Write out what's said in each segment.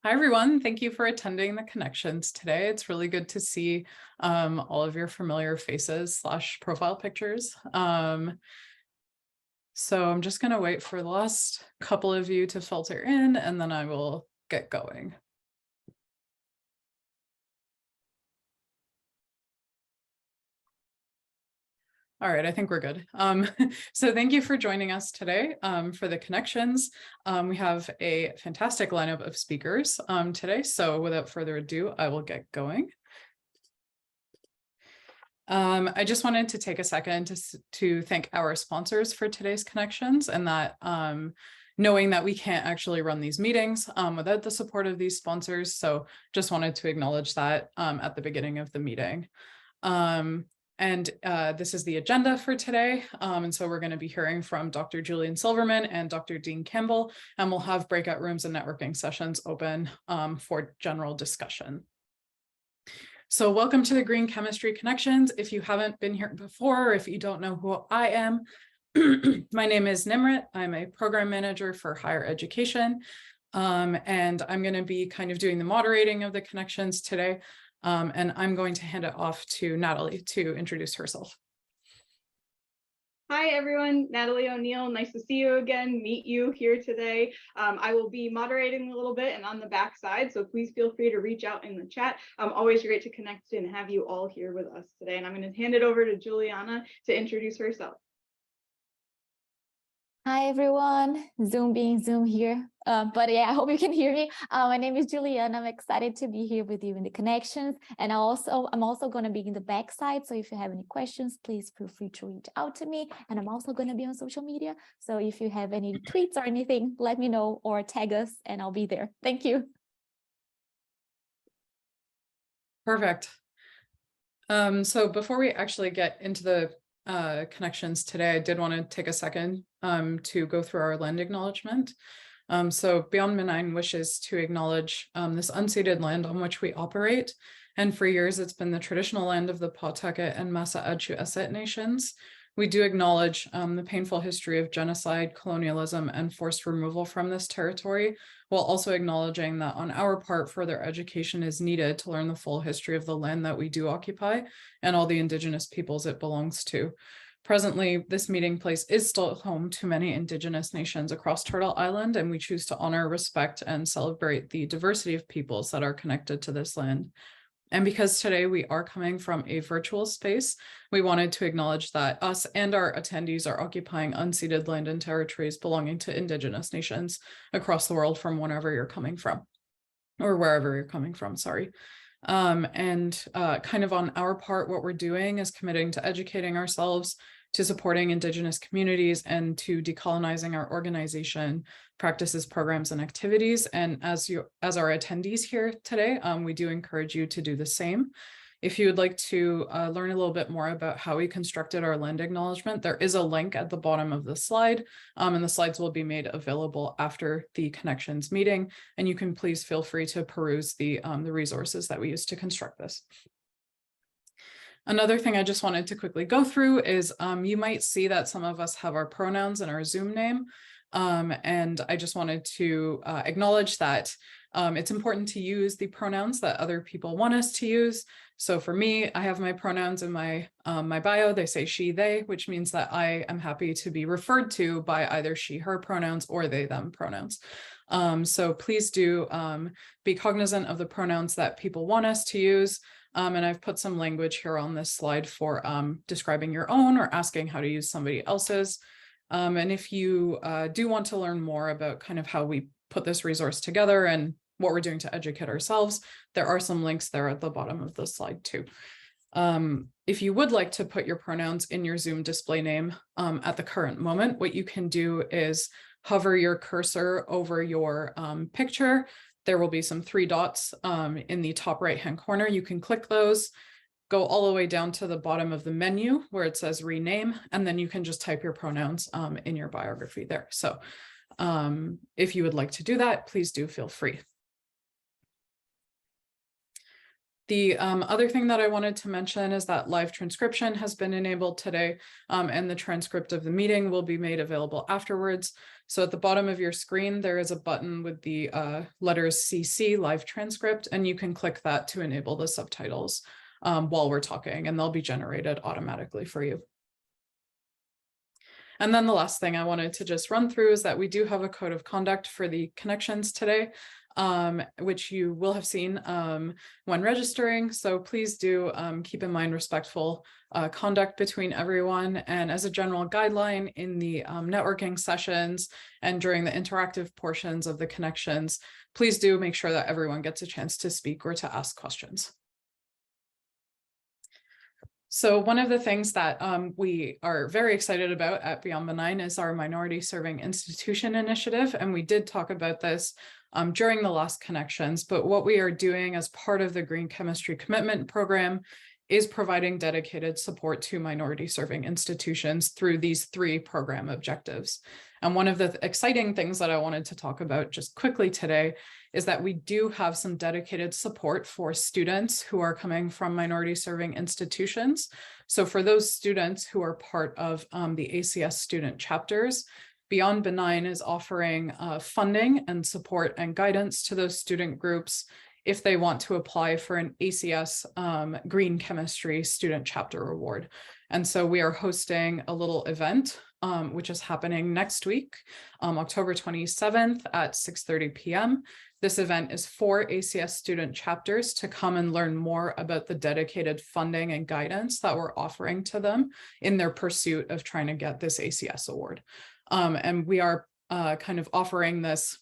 Hi, everyone. Thank you for attending the Connections today. It's really good to see all of your familiar faces / profile pictures. So I'm just going to wait for the last couple of you to filter in, and then I will get going. All right, I think we're good. So thank you for joining us today for the Connections. We have a fantastic lineup of speakers today. So without further ado, I will get going. I just wanted to take a second to thank our sponsors for today's Connections, and that knowing that we can't actually run these meetings without the support of these sponsors. So just wanted to acknowledge that at the beginning of the meeting. And this is the agenda for today. And so we're going to be hearing from Dr. Julian Silverman and Dr. Dean Campbell, and we'll have breakout rooms and networking sessions open for general discussion. So welcome to the Green Chemistry Connections. If you haven't been here before, or if you don't know who I am, my name is Nimrit. I'm a program manager for higher education. And I'm going to be kind of doing the moderating of the Connections today. And I'm going to hand it off to Natalie to introduce herself. Hi, everyone. Natalie O'Neill. Nice to see you again, meet you here today. I will be moderating a little bit and on the back side, so please feel free to reach out in the chat. Always great to connect and have you all here with us today. And I'm going to hand it over to Juliana to introduce herself. Hi, everyone. Zoom being Zoom here. But yeah, I hope you can hear me. My name is Juliana. I'm excited to be here with you in the Connections. And I'm also going to be in the backside. So if you have any questions, please feel free to reach out to me. And I'm also going to be on social media. So if you have any tweets or anything, let me know or tag us and I'll be there. Thank you. Perfect. So before we actually get into the Connections today, I did want to take a second to go through our land acknowledgement. So Beyond Benign wishes to acknowledge this unceded land on which we operate. And for years, it's been the traditional land of the Pawtucket and Massachusetts nations. We do acknowledge the painful history of genocide, colonialism, and forced removal from this territory, while also acknowledging that on our part, further education is needed to learn the full history of the land that we do occupy and all the Indigenous peoples it belongs to. Presently, this meeting place is still home to many Indigenous nations across Turtle Island, and we choose to honor, respect, and celebrate the diversity of peoples that are connected to this land. And because today we are coming from a virtual space, we wanted to acknowledge that us and our attendees are occupying unceded land and territories belonging to Indigenous nations across the world from wherever you're coming from, or wherever you're coming from, sorry. And kind of on our part, what we're doing is committing to educating ourselves, to supporting Indigenous communities, and to decolonizing our organization practices, programs, and activities. And as our attendees here today, we do encourage you to do the same. If you would like to learn a little bit more about how we constructed our land acknowledgement, there is a link at the bottom of the slide, and the slides will be made available after the Connections meeting. And you can please feel free to peruse the resources that we use to construct this. Another thing I just wanted to quickly go through is you might see that some of us have our pronouns in our Zoom name. And I just wanted to acknowledge that it's important to use the pronouns that other people want us to use. So for me, I have my pronouns in my bio. They say she, they, which means that I am happy to be referred to by either she, her pronouns or they, them pronouns. So please do be cognizant of the pronouns that people want us to use. And I've put some language here on this slide for describing your own or asking how to use somebody else's. And if you do want to learn more about kind of how we put this resource together and what we're doing to educate ourselves, there are some links there at the bottom of the slide too. If you would like to put your pronouns in your Zoom display name at the current moment, what you can do is hover your cursor over your picture. There will be some 3 dots in the top right-hand corner. You can click those, go all the way down to the bottom of the menu where it says rename, and then you can just type your pronouns in your biography there. So if you would like to do that, please do feel free. The other thing that I wanted to mention is that live transcription has been enabled today, and the transcript of the meeting will be made available afterwards. So at the bottom of your screen, there is a button with the letters CC live transcript, and you can click that to enable the subtitles while we're talking, and they'll be generated automatically for you. And then the last thing I wanted to just run through is that we do have a code of conduct for the connections today, which you will have seen when registering. So please do keep in mind respectful conduct between everyone. And as a general guideline in the networking sessions and during the interactive portions of the connections, please do make sure that everyone gets a chance to speak or to ask questions. So one of the things that we are very excited about at Beyond Benign is our Minority Serving Institution initiative. And we did talk about this during the last connections, but what we are doing as part of the Green Chemistry Commitment Program is providing dedicated support to minority serving institutions through these 3 program objectives. And one of the exciting things that I wanted to talk about just quickly today is that we do have some dedicated support for students who are coming from minority serving institutions. So for those students who are part of the ACS student chapters, Beyond Benign is offering funding and support and guidance to those student groups if they want to apply for an ACS Green Chemistry Student Chapter Award. And so we are hosting a little event, which is happening next week, October 27th at 6:30 p.m. This event is for ACS student chapters to come and learn more about the dedicated funding and guidance that we're offering to them in their pursuit of trying to get this ACS award. And we are kind of offering this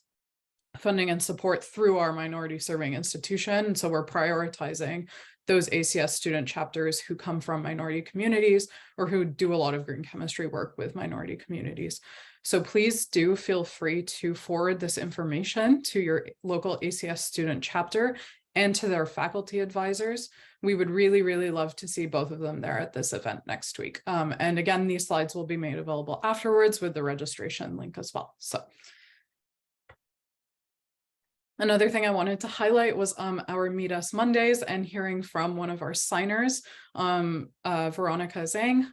funding and support through our minority serving institution. So we're prioritizing those ACS student chapters who come from minority communities or who do a lot of green chemistry work with minority communities. So please do feel free to forward this information to your local ACS student chapter and to their faculty advisors. We would really, really love to see both of them there at this event next week. And again, these slides will be made available afterwards with the registration link as well. So another thing I wanted to highlight was our Meet Us Mondays and hearing from one of our signers, Veronica Zhang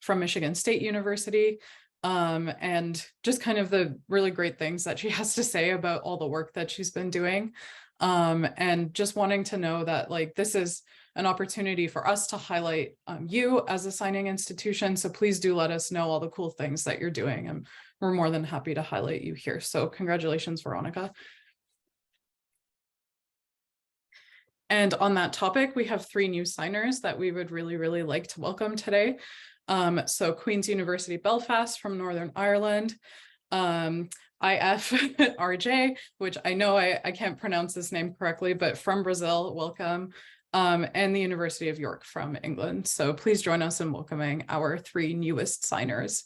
from Michigan State University, and just kind of the really great things that she has to say about all the work that she's been doing. And just wanting to know that like this is an opportunity for us to highlight you as a signing institution. So please do let us know all the cool things that you're doing, and we're more than happy to highlight you here. So congratulations, Veronica. And on that topic, we have 3 new signers that we would really, really like to welcome today. So Queen's University Belfast from Northern Ireland, IFRJ, which I know I can't pronounce this name correctly, but from Brazil, welcome, and the University of York from England. So please join us in welcoming our 3 newest signers.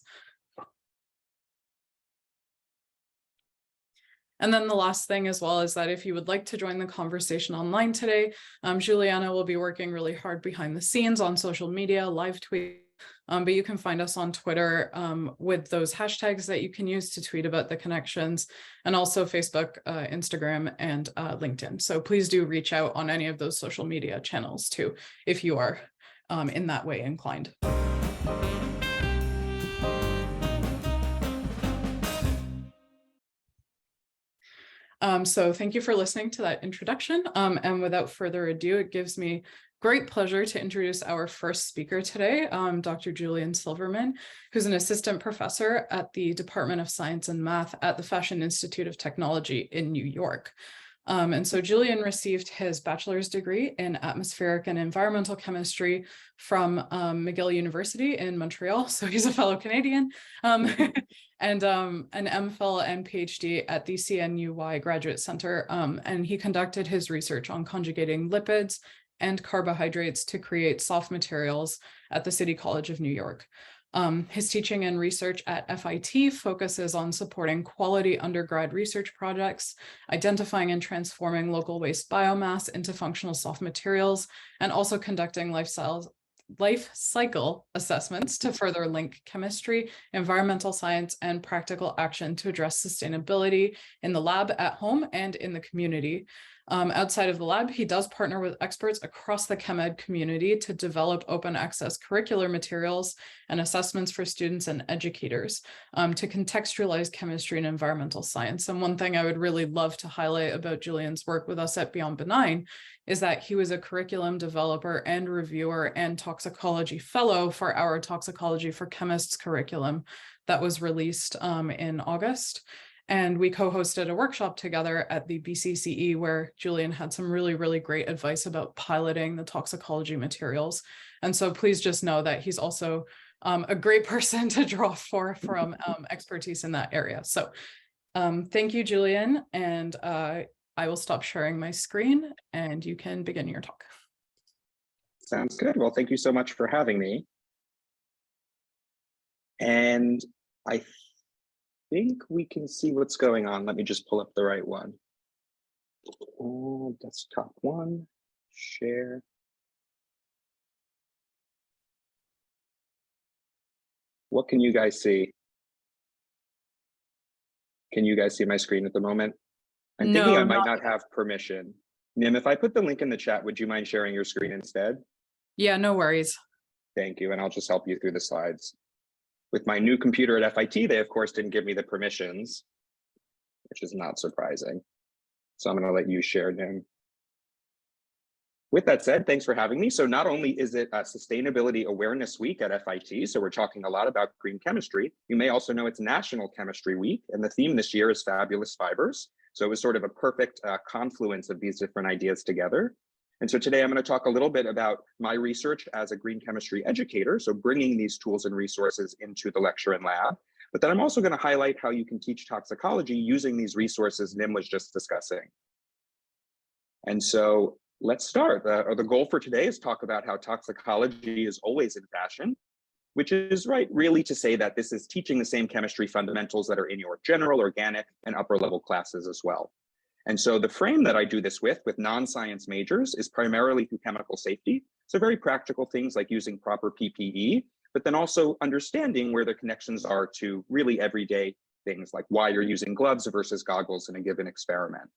And then the last thing as well is that if you would like to join the conversation online today, Juliana will be working really hard behind the scenes on social media, live tweet, but you can find us on Twitter with those hashtags that you can use to tweet about the connections, and also Facebook, Instagram, and LinkedIn. So please do reach out on any of those social media channels too, if you are in that way inclined. So thank you for listening to that introduction. And without further ado, it gives me great pleasure to introduce our first speaker today, Dr. Julian Silverman, who's an assistant professor at the Department of Science and Math at the Fashion Institute of Technology in New York. And so Julian received his bachelor's degree in atmospheric and environmental chemistry from McGill University in Montreal. So he's a fellow Canadian, and an MPhil and PhD at the CNUY Graduate Center. And he conducted his research on conjugating lipids and carbohydrates to create soft materials at the City College of New York. His teaching and research at FIT focuses on supporting quality undergrad research projects, identifying and transforming local waste biomass into functional soft materials, and also conducting life cycle assessments to further link chemistry, environmental science, and practical action to address sustainability in the lab, at home, and in the community. Outside of the lab, he does partner with experts across the chem ed community to develop open access curricular materials and assessments for students and educators to contextualize chemistry and environmental science. And one thing I would really love to highlight about Julian's work with us at Beyond Benign is that he was a curriculum developer and reviewer and toxicology fellow for our Toxicology for Chemists curriculum that was released in August. And we co-hosted a workshop together at the BCCE where Julian had some really, really great advice about piloting the toxicology materials. And so please just know that he's also a great person to draw from expertise in that area. So thank you, Julian. And I will stop sharing my screen and you can begin your talk. Sounds good. Well, thank you so much for having me. And I think we can see what's going on. Let me just pull up the right one. Desktop one, share. What can you guys see? Can you guys see my screen at the moment? I'm thinking I might not have permission. Nim, if I put the link in the chat, would you mind sharing your screen instead? Yeah, no worries. Thank you, and I'll just help you through the slides. With my new computer at FIT, they of course didn't give me the permissions, which is not surprising. So I'm going to let you share, Nim. With that said, thanks for having me. So not only is it a Sustainability Awareness Week at FIT, so we're talking a lot about green chemistry, you may also know it's National Chemistry Week, and the theme this year is Fabulous Fibers. So it was sort of a perfect confluence of these different ideas together. And so today I'm going to talk a little bit about my research as a green chemistry educator, so bringing these tools and resources into the lecture and lab. But then I'm also going to highlight how you can teach toxicology using these resources Nim was just discussing. And so let's start. The goal for today is talk about how toxicology is always in fashion, which is really to say that this is teaching the same chemistry fundamentals that are in your general, organic, and upper level classes as well. And so the frame that I do this with non-science majors is primarily through chemical safety. So very practical things like using proper PPE, but then also understanding where the connections are to really everyday things like why you're using gloves versus goggles in a given experiment.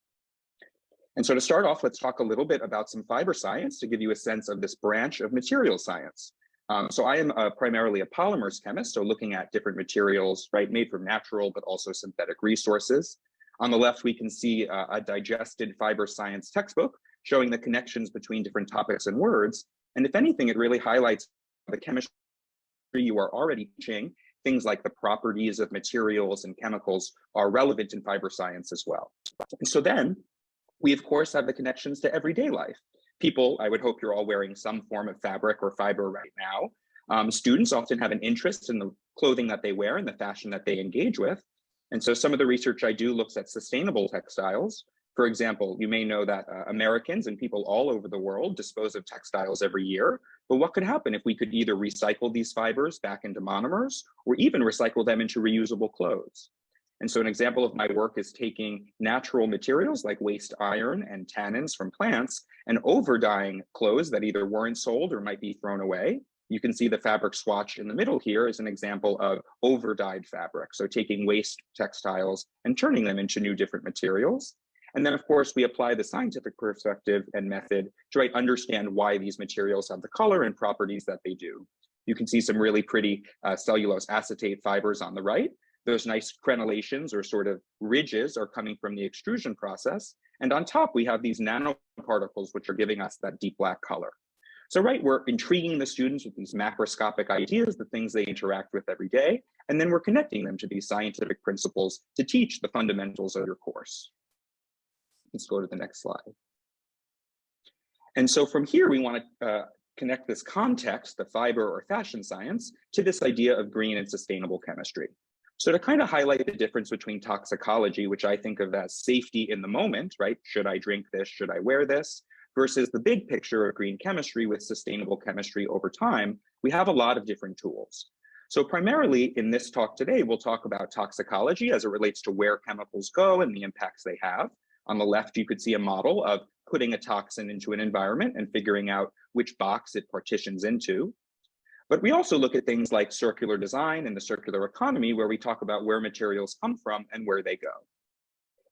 And so to start off, let's talk a little bit about some fiber science to give you a sense of this branch of material science. So I am primarily a polymers chemist, so looking at different materials, made from natural, but also synthetic resources. On the left, we can see a digested fiber science textbook showing the connections between different topics and words. And if anything, it really highlights the chemistry you are already teaching. Things like the properties of materials and chemicals are relevant in fiber science as well. And so then we, of course, have the connections to everyday life. People, I would hope you're all wearing some form of fabric or fiber right now. Students often have an interest in the clothing that they wear and the fashion that they engage with. And so some of the research I do looks at sustainable textiles. For example, you may know that Americans and people all over the world dispose of textiles every year. But what could happen if we could either recycle these fibers back into monomers or even recycle them into reusable clothes? And so an example of my work is taking natural materials like waste iron and tannins from plants and over-dyeing clothes that either weren't sold or might be thrown away. You can see the fabric swatch in the middle here is an example of over-dyed fabric. So taking waste textiles and turning them into new different materials. And then, of course, we apply the scientific perspective and method to understand why these materials have the color and properties that they do. You can see some really pretty cellulose acetate fibers on the right. Those nice crenellations or sort of ridges are coming from the extrusion process. And on top, we have these nanoparticles, which are giving us that deep black color. So we're intriguing the students with these macroscopic ideas, the things they interact with every day, and then we're connecting them to these scientific principles to teach the fundamentals of your course. Let's go to the next slide. And so from here, we want to connect this context, the fiber or fashion science, to this idea of green and sustainable chemistry. So to kind of highlight the difference between toxicology, which I think of as safety in the moment, Should I drink this? Should I wear this? Versus the big picture of green chemistry with sustainable chemistry over time, we have a lot of different tools. So primarily in this talk today, we'll talk about toxicology as it relates to where chemicals go and the impacts they have. On the left, you could see a model of putting a toxin into an environment and figuring out which box it partitions into. But we also look at things like circular design and the circular economy, where we talk about where materials come from and where they go.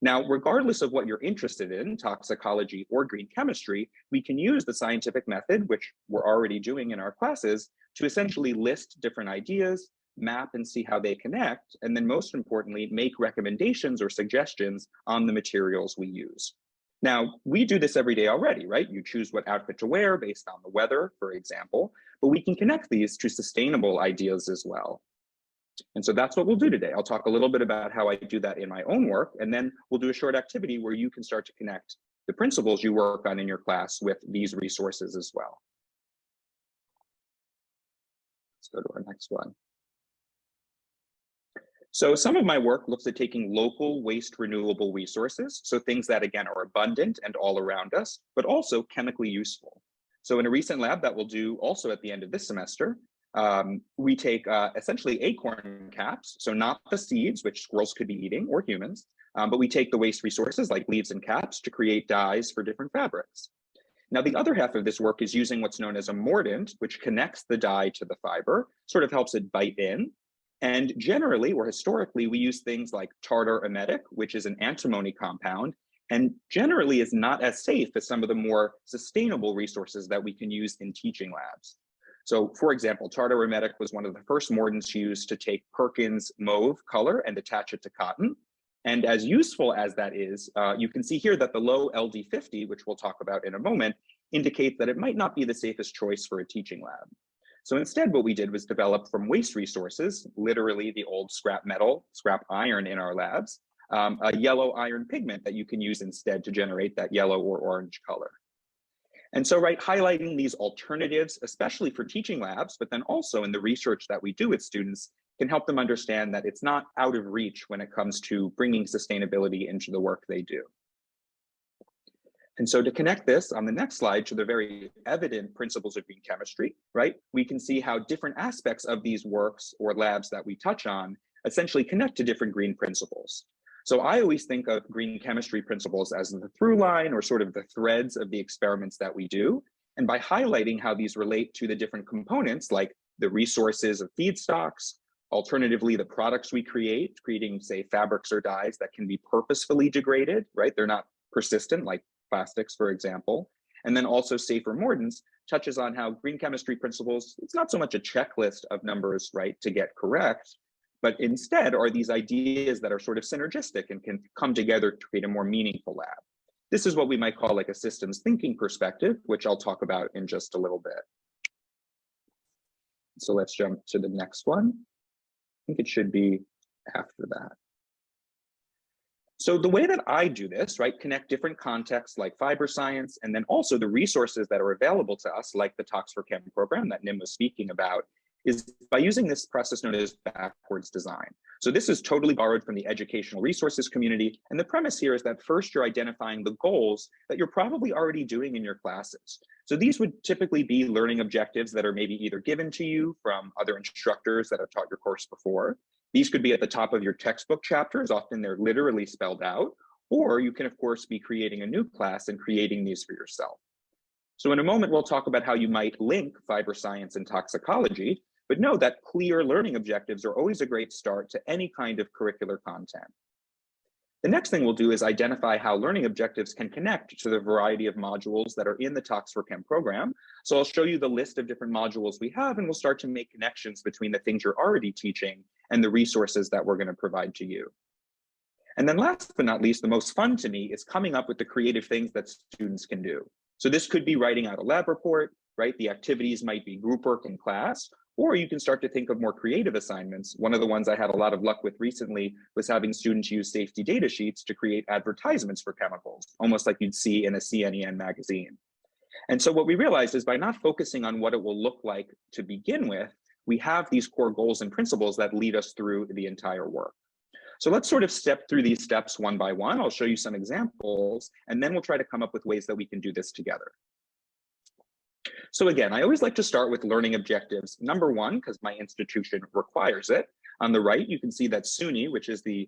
Now, regardless of what you're interested in, toxicology or green chemistry, we can use the scientific method, which we're already doing in our classes, to essentially list different ideas, map and see how they connect, and then most importantly, make recommendations or suggestions on the materials we use. Now, we do this every day already, right? You choose what outfit to wear based on the weather, for example, but we can connect these to sustainable ideas as well. And so that's what we'll do today. I'll talk a little bit about how I do that in my own work, and then we'll do a short activity where you can start to connect the principles you work on in your class with these resources as well. Let's go to our next one. So some of my work looks at taking local waste renewable resources, so things that again are abundant and all around us, but also chemically useful. So in a recent lab that we'll do also at the end of this semester, we take essentially acorn caps, so not the seeds, which squirrels could be eating, or humans, but we take the waste resources like leaves and caps to create dyes for different fabrics. Now, the other half of this work is using what's known as a mordant, which connects the dye to the fiber, sort of helps it bite in. And generally, or historically, we use things like tartar emetic, which is an antimony compound, and generally is not as safe as some of the more sustainable resources that we can use in teaching labs. So for example, tartar emetic was one of the first mordants used to take Perkins mauve color and attach it to cotton. And as useful as that is, you can see here that the low LD50, which we'll talk about in a moment, indicates that it might not be the safest choice for a teaching lab. So instead, what we did was develop from waste resources, literally the old scrap metal, scrap iron in our labs, a yellow iron pigment that you can use instead to generate that yellow or orange color. And so, right, highlighting these alternatives, especially for teaching labs, but then also in the research that we do with students, can help them understand that it's not out of reach when it comes to bringing sustainability into the work they do. And so to connect this on the next slide to the very evident principles of green chemistry, right, we can see how different aspects of these works or labs that we touch on essentially connect to different green principles. So I always think of green chemistry principles as the through line or sort of the threads of the experiments that we do. And by highlighting how these relate to the different components, like the resources of feedstocks, alternatively, the products we create, creating, say, fabrics or dyes that can be purposefully degraded, right? They're not persistent, like plastics, for example. And then also safer mordants touches on how green chemistry principles, it's not so much a checklist of numbers, right, to get correct, but instead are these ideas that are sort of synergistic and can come together to create a more meaningful lab. This is what we might call like a systems thinking perspective, which I'll talk about in just a little bit. So let's jump to the next one. I think it should be after that. So the way that I do this, right, connect different contexts like fiber science, and then also the resources that are available to us, like the Tox for Chem program that Nim was speaking about, is by using this process known as backwards design. So this is totally borrowed from the educational resources community. And the premise here is that first you're identifying the goals that you're probably already doing in your classes. So these would typically be learning objectives that are maybe either given to you from other instructors that have taught your course before. These could be at the top of your textbook chapters, often they're literally spelled out, or you can of course be creating a new class and creating these for yourself. So in a moment, we'll talk about how you might link fiber science and toxicology, but know that clear learning objectives are always a great start to any kind of curricular content. The next thing we'll do is identify how learning objectives can connect to the variety of modules that are in the Tox for Chem program. So I'll show you the list of different modules we have, and we'll start to make connections between the things you're already teaching and the resources that we're going to provide to you. And then last but not least, the most fun to me is coming up with the creative things that students can do. So this could be writing out a lab report, right? The activities might be group work in class, or you can start to think of more creative assignments. One of the ones I had a lot of luck with recently was having students use safety data sheets to create advertisements for chemicals, almost like you'd see in a CNN magazine. And so what we realized is by not focusing on what it will look like to begin with, we have these core goals and principles that lead us through the entire work. So let's sort of step through these steps one by one. I'll show you some examples, and then we'll try to come up with ways that we can do this together. So again, I always like to start with learning objectives. Number one, because my institution requires it. On the right, you can see that SUNY, which is the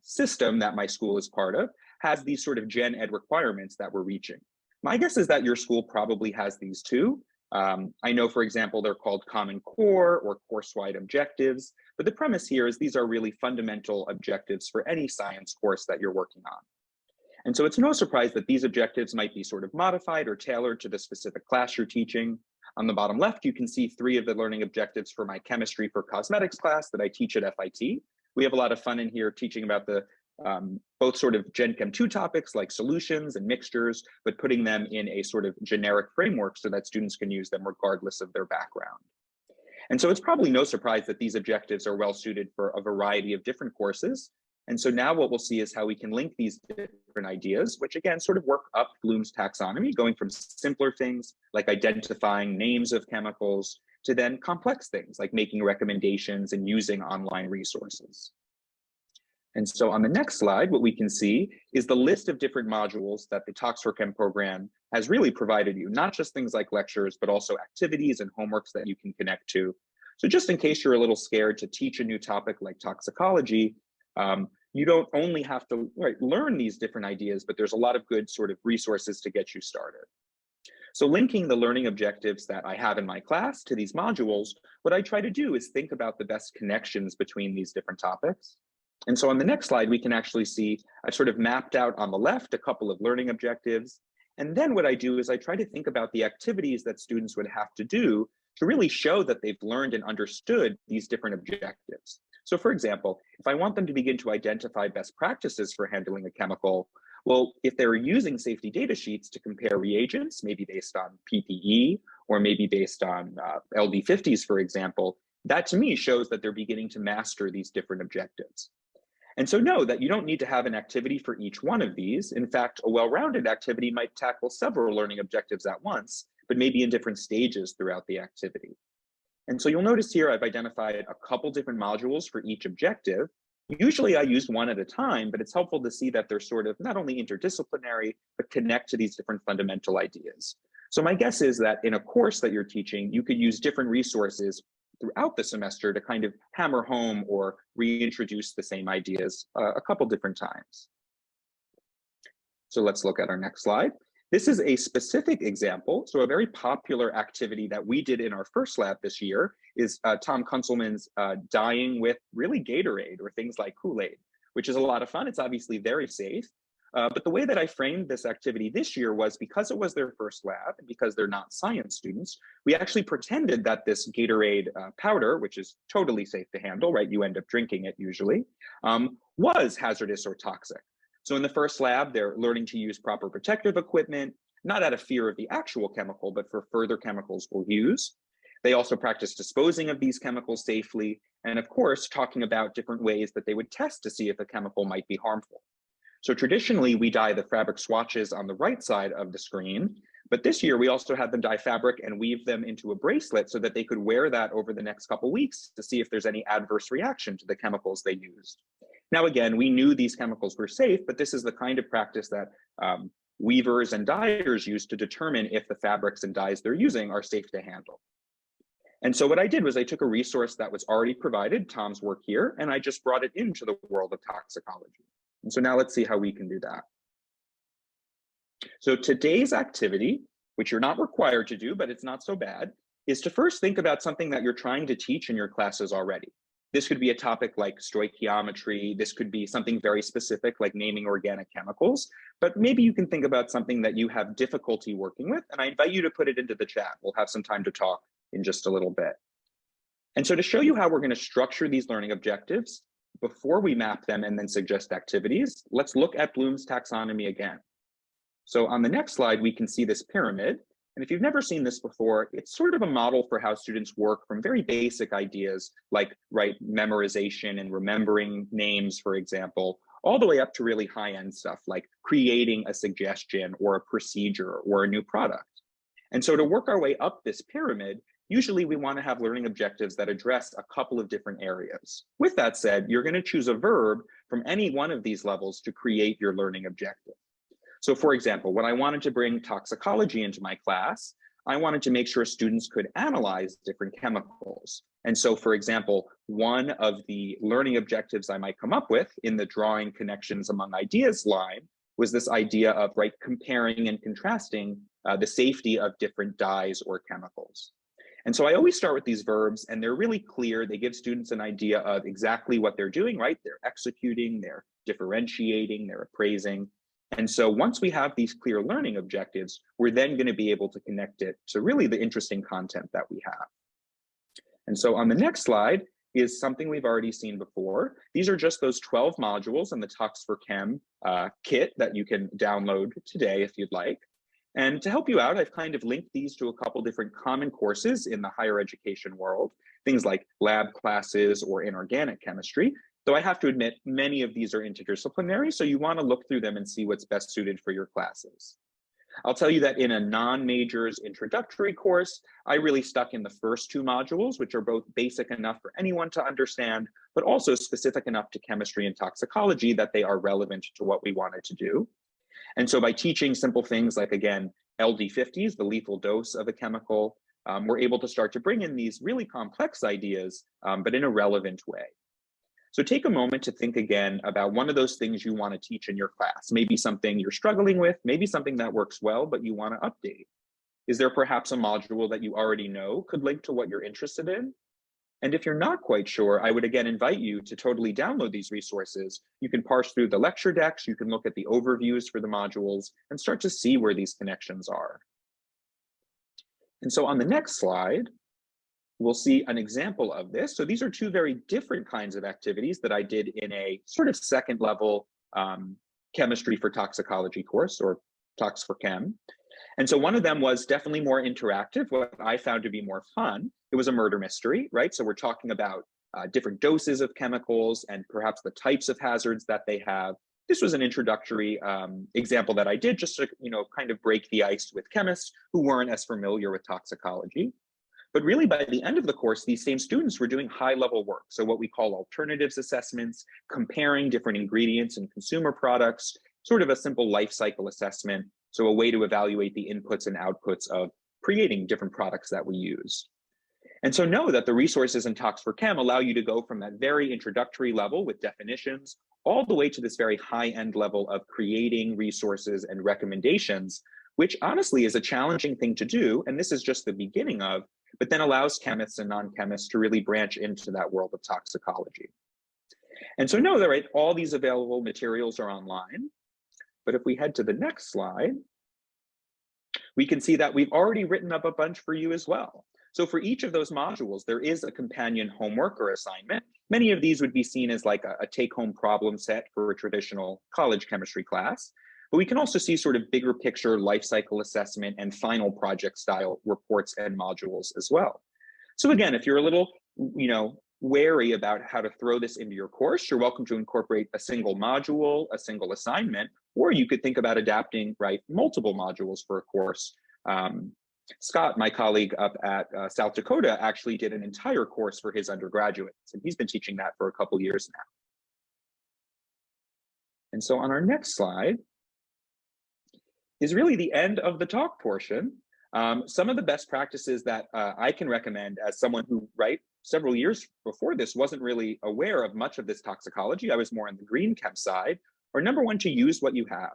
system that my school is part of, has these sort of gen ed requirements that we're reaching. My guess is that your school probably has these too. I know, for example, they're called Common Core or course-wide objectives, but the premise here is these are really fundamental objectives for any science course that you're working on. And so it's no surprise that these objectives might be sort of modified or tailored to the specific class you're teaching. On the bottom left, you can see 3 of the learning objectives for my chemistry for cosmetics class that I teach at FIT. We have a lot of fun in here teaching about the both sort of Gen Chem 2 topics like solutions and mixtures, but putting them in a sort of generic framework so that students can use them regardless of their background. And so it's probably no surprise that these objectives are well suited for a variety of different courses. And so now what we'll see is how we can link these different ideas, which again sort of work up Bloom's taxonomy, going from simpler things like identifying names of chemicals to then complex things like making recommendations and using online resources. And so on the next slide, what we can see is the list of different modules that the Tox4Chem program has really provided you, not just things like lectures, but also activities and homeworks that you can connect to. So just in case you're a little scared to teach a new topic like toxicology, you don't only have to learn these different ideas, but there's a lot of good sort of resources to get you started. So linking the learning objectives that I have in my class to these modules, what I try to do is think about the best connections between these different topics. And so on the next slide, we can actually see I've sort of mapped out on the left a couple of learning objectives. And then what I do is I try to think about the activities that students would have to do to really show that they've learned and understood these different objectives. So for example, if I want them to begin to identify best practices for handling a chemical, well, if they're using safety data sheets to compare reagents, maybe based on PPE, or maybe based on LD50s, for example, that to me shows that they're beginning to master these different objectives. And so know that you don't need to have an activity for each one of these. In fact, a well-rounded activity might tackle several learning objectives at once, but maybe in different stages throughout the activity. And so you'll notice here I've identified a couple different modules for each objective. Usually I use one at a time, but it's helpful to see that they're sort of not only interdisciplinary, but connect to these different fundamental ideas. So my guess is that in a course that you're teaching, you could use different resources throughout the semester to kind of hammer home or reintroduce the same ideas a couple different times. So let's look at our next slide. This is a specific example. So a very popular activity that we did in our first lab this year is Tom Kunzelman's dyeing with really Gatorade or things like Kool-Aid, which is a lot of fun. It's obviously very safe. But the way that I framed this activity this year was because it was their first lab and because they're not science students, we actually pretended that this Gatorade powder, which is totally safe to handle, right? You end up drinking it usually, was hazardous or toxic. So in the first lab, they're learning to use proper protective equipment, not out of fear of the actual chemical, but for further chemicals we'll use. They also practice disposing of these chemicals safely, and of course, talking about different ways that they would test to see if a chemical might be harmful. So traditionally, we dye the fabric swatches on the right side of the screen, but this year we also had them dye fabric and weave them into a bracelet so that they could wear that over the next couple weeks to see if there's any adverse reaction to the chemicals they used. Now, again, we knew these chemicals were safe, but this is the kind of practice that weavers and dyers use to determine if the fabrics and dyes they're using are safe to handle. And so what I did was I took a resource that was already provided, Tom's work here, and I just brought it into the world of toxicology. And so now let's see how we can do that. So today's activity, which you're not required to do, but it's not so bad, is to first think about something that you're trying to teach in your classes already. This could be a topic like stoichiometry. This could be something very specific like naming organic chemicals, but maybe you can think about something that you have difficulty working with, and I invite you to put it into the chat. We'll have some time to talk in just a little bit. And so to show you how we're going to structure these learning objectives before we map them and then suggest activities, let's look at Bloom's taxonomy again. So on the next slide, we can see this pyramid. And if you've never seen this before, it's sort of a model for how students work from very basic ideas like memorization and remembering names, for example, all the way up to really high-end stuff like creating a suggestion or a procedure or a new product. And so to work our way up this pyramid, usually we want to have learning objectives that address a couple of different areas. With that said, you're going to choose a verb from any one of these levels to create your learning objective. So for example, when I wanted to bring toxicology into my class, I wanted to make sure students could analyze different chemicals. And so for example, one of the learning objectives I might come up with in the drawing connections among ideas line was this idea of comparing and contrasting the safety of different dyes or chemicals. And so I always start with these verbs, and they're really clear. They give students an idea of exactly what they're doing, right? They're executing, they're differentiating, they're appraising. And so once we have these clear learning objectives, we're then going to be able to connect it to really the interesting content that we have. And so on the next slide is something we've already seen before. These are just those 12 modules in the Tox for Chem kit that you can download today if you'd like. And to help you out, I've kind of linked these to a couple different common courses in the higher education world, things like lab classes or inorganic chemistry. Though I have to admit, many of these are interdisciplinary, so you want to look through them and see what's best suited for your classes. I'll tell you that in a non-majors introductory course, I really stuck in the first two modules, which are both basic enough for anyone to understand, but also specific enough to chemistry and toxicology that they are relevant to what we wanted to do. And so by teaching simple things like, again, LD50s, the lethal dose of a chemical, we're able to start to bring in these really complex ideas, but in a relevant way. So take a moment to think again about one of those things you want to teach in your class, maybe something you're struggling with, maybe something that works well, but you want to update. Is there perhaps a module that you already know could link to what you're interested in? And if you're not quite sure, I would again invite you to totally download these resources. You can parse through the lecture decks, you can look at the overviews for the modules and start to see where these connections are. And so on the next slide, we'll see an example of this. So these are two very different kinds of activities that I did in a sort of second level chemistry for toxicology course, or Tox for Chem. And so one of them was definitely more interactive, what I found to be more fun. It was a murder mystery, right? So we're talking about different doses of chemicals and perhaps the types of hazards that they have. This was an introductory example that I did just to, kind of break the ice with chemists who weren't as familiar with toxicology. But really by the end of the course, these same students were doing high-level work. So what we call alternatives assessments, comparing different ingredients in consumer products, sort of a simple life cycle assessment. So a way to evaluate the inputs and outputs of creating different products that we use. And so know that the resources in Tox for Chem allow you to go from that very introductory level with definitions all the way to this very high-end level of creating resources and recommendations, which honestly is a challenging thing to do. And this is just the beginning of, but then allows chemists and non-chemists to really branch into that world of toxicology. And so know that, right, all these available materials are online. But if we head to the next slide, we can see that we've already written up a bunch for you as well. So for each of those modules, there is a companion homework or assignment. Many of these would be seen as like a take-home problem set for a traditional college chemistry class. But we can also see sort of bigger picture life cycle assessment and final project style reports and modules as well. So again, if you're a little, wary about how to throw this into your course, you're welcome to incorporate a single module, a single assignment, or you could think about adapting, right, multiple modules for a course. Scott, my colleague up at South Dakota, actually did an entire course for his undergraduates, and he's been teaching that for a couple years now. And so on our next slide is really the end of the talk portion. Some of the best practices that I can recommend as someone who, right, several years before this wasn't really aware of much of this toxicology. I was more on the green chem side, or number one, to use what you have.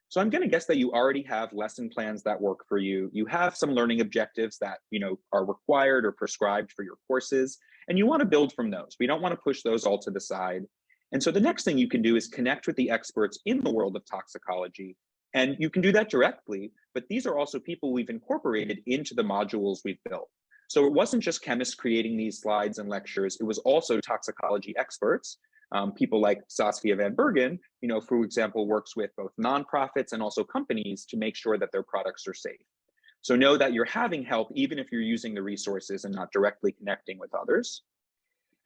So I'm going to guess that you already have lesson plans that work for you. You have some learning objectives that, are required or prescribed for your courses, and you want to build from those. We don't want to push those all to the side. And so the next thing you can do is connect with the experts in the world of toxicology. And you can do that directly, but these are also people we've incorporated into the modules we've built. So it wasn't just chemists creating these slides and lectures, it was also toxicology experts, people like Saskia Van Bergen, for example, works with both nonprofits and also companies to make sure that their products are safe. So know that you're having help even if you're using the resources and not directly connecting with others.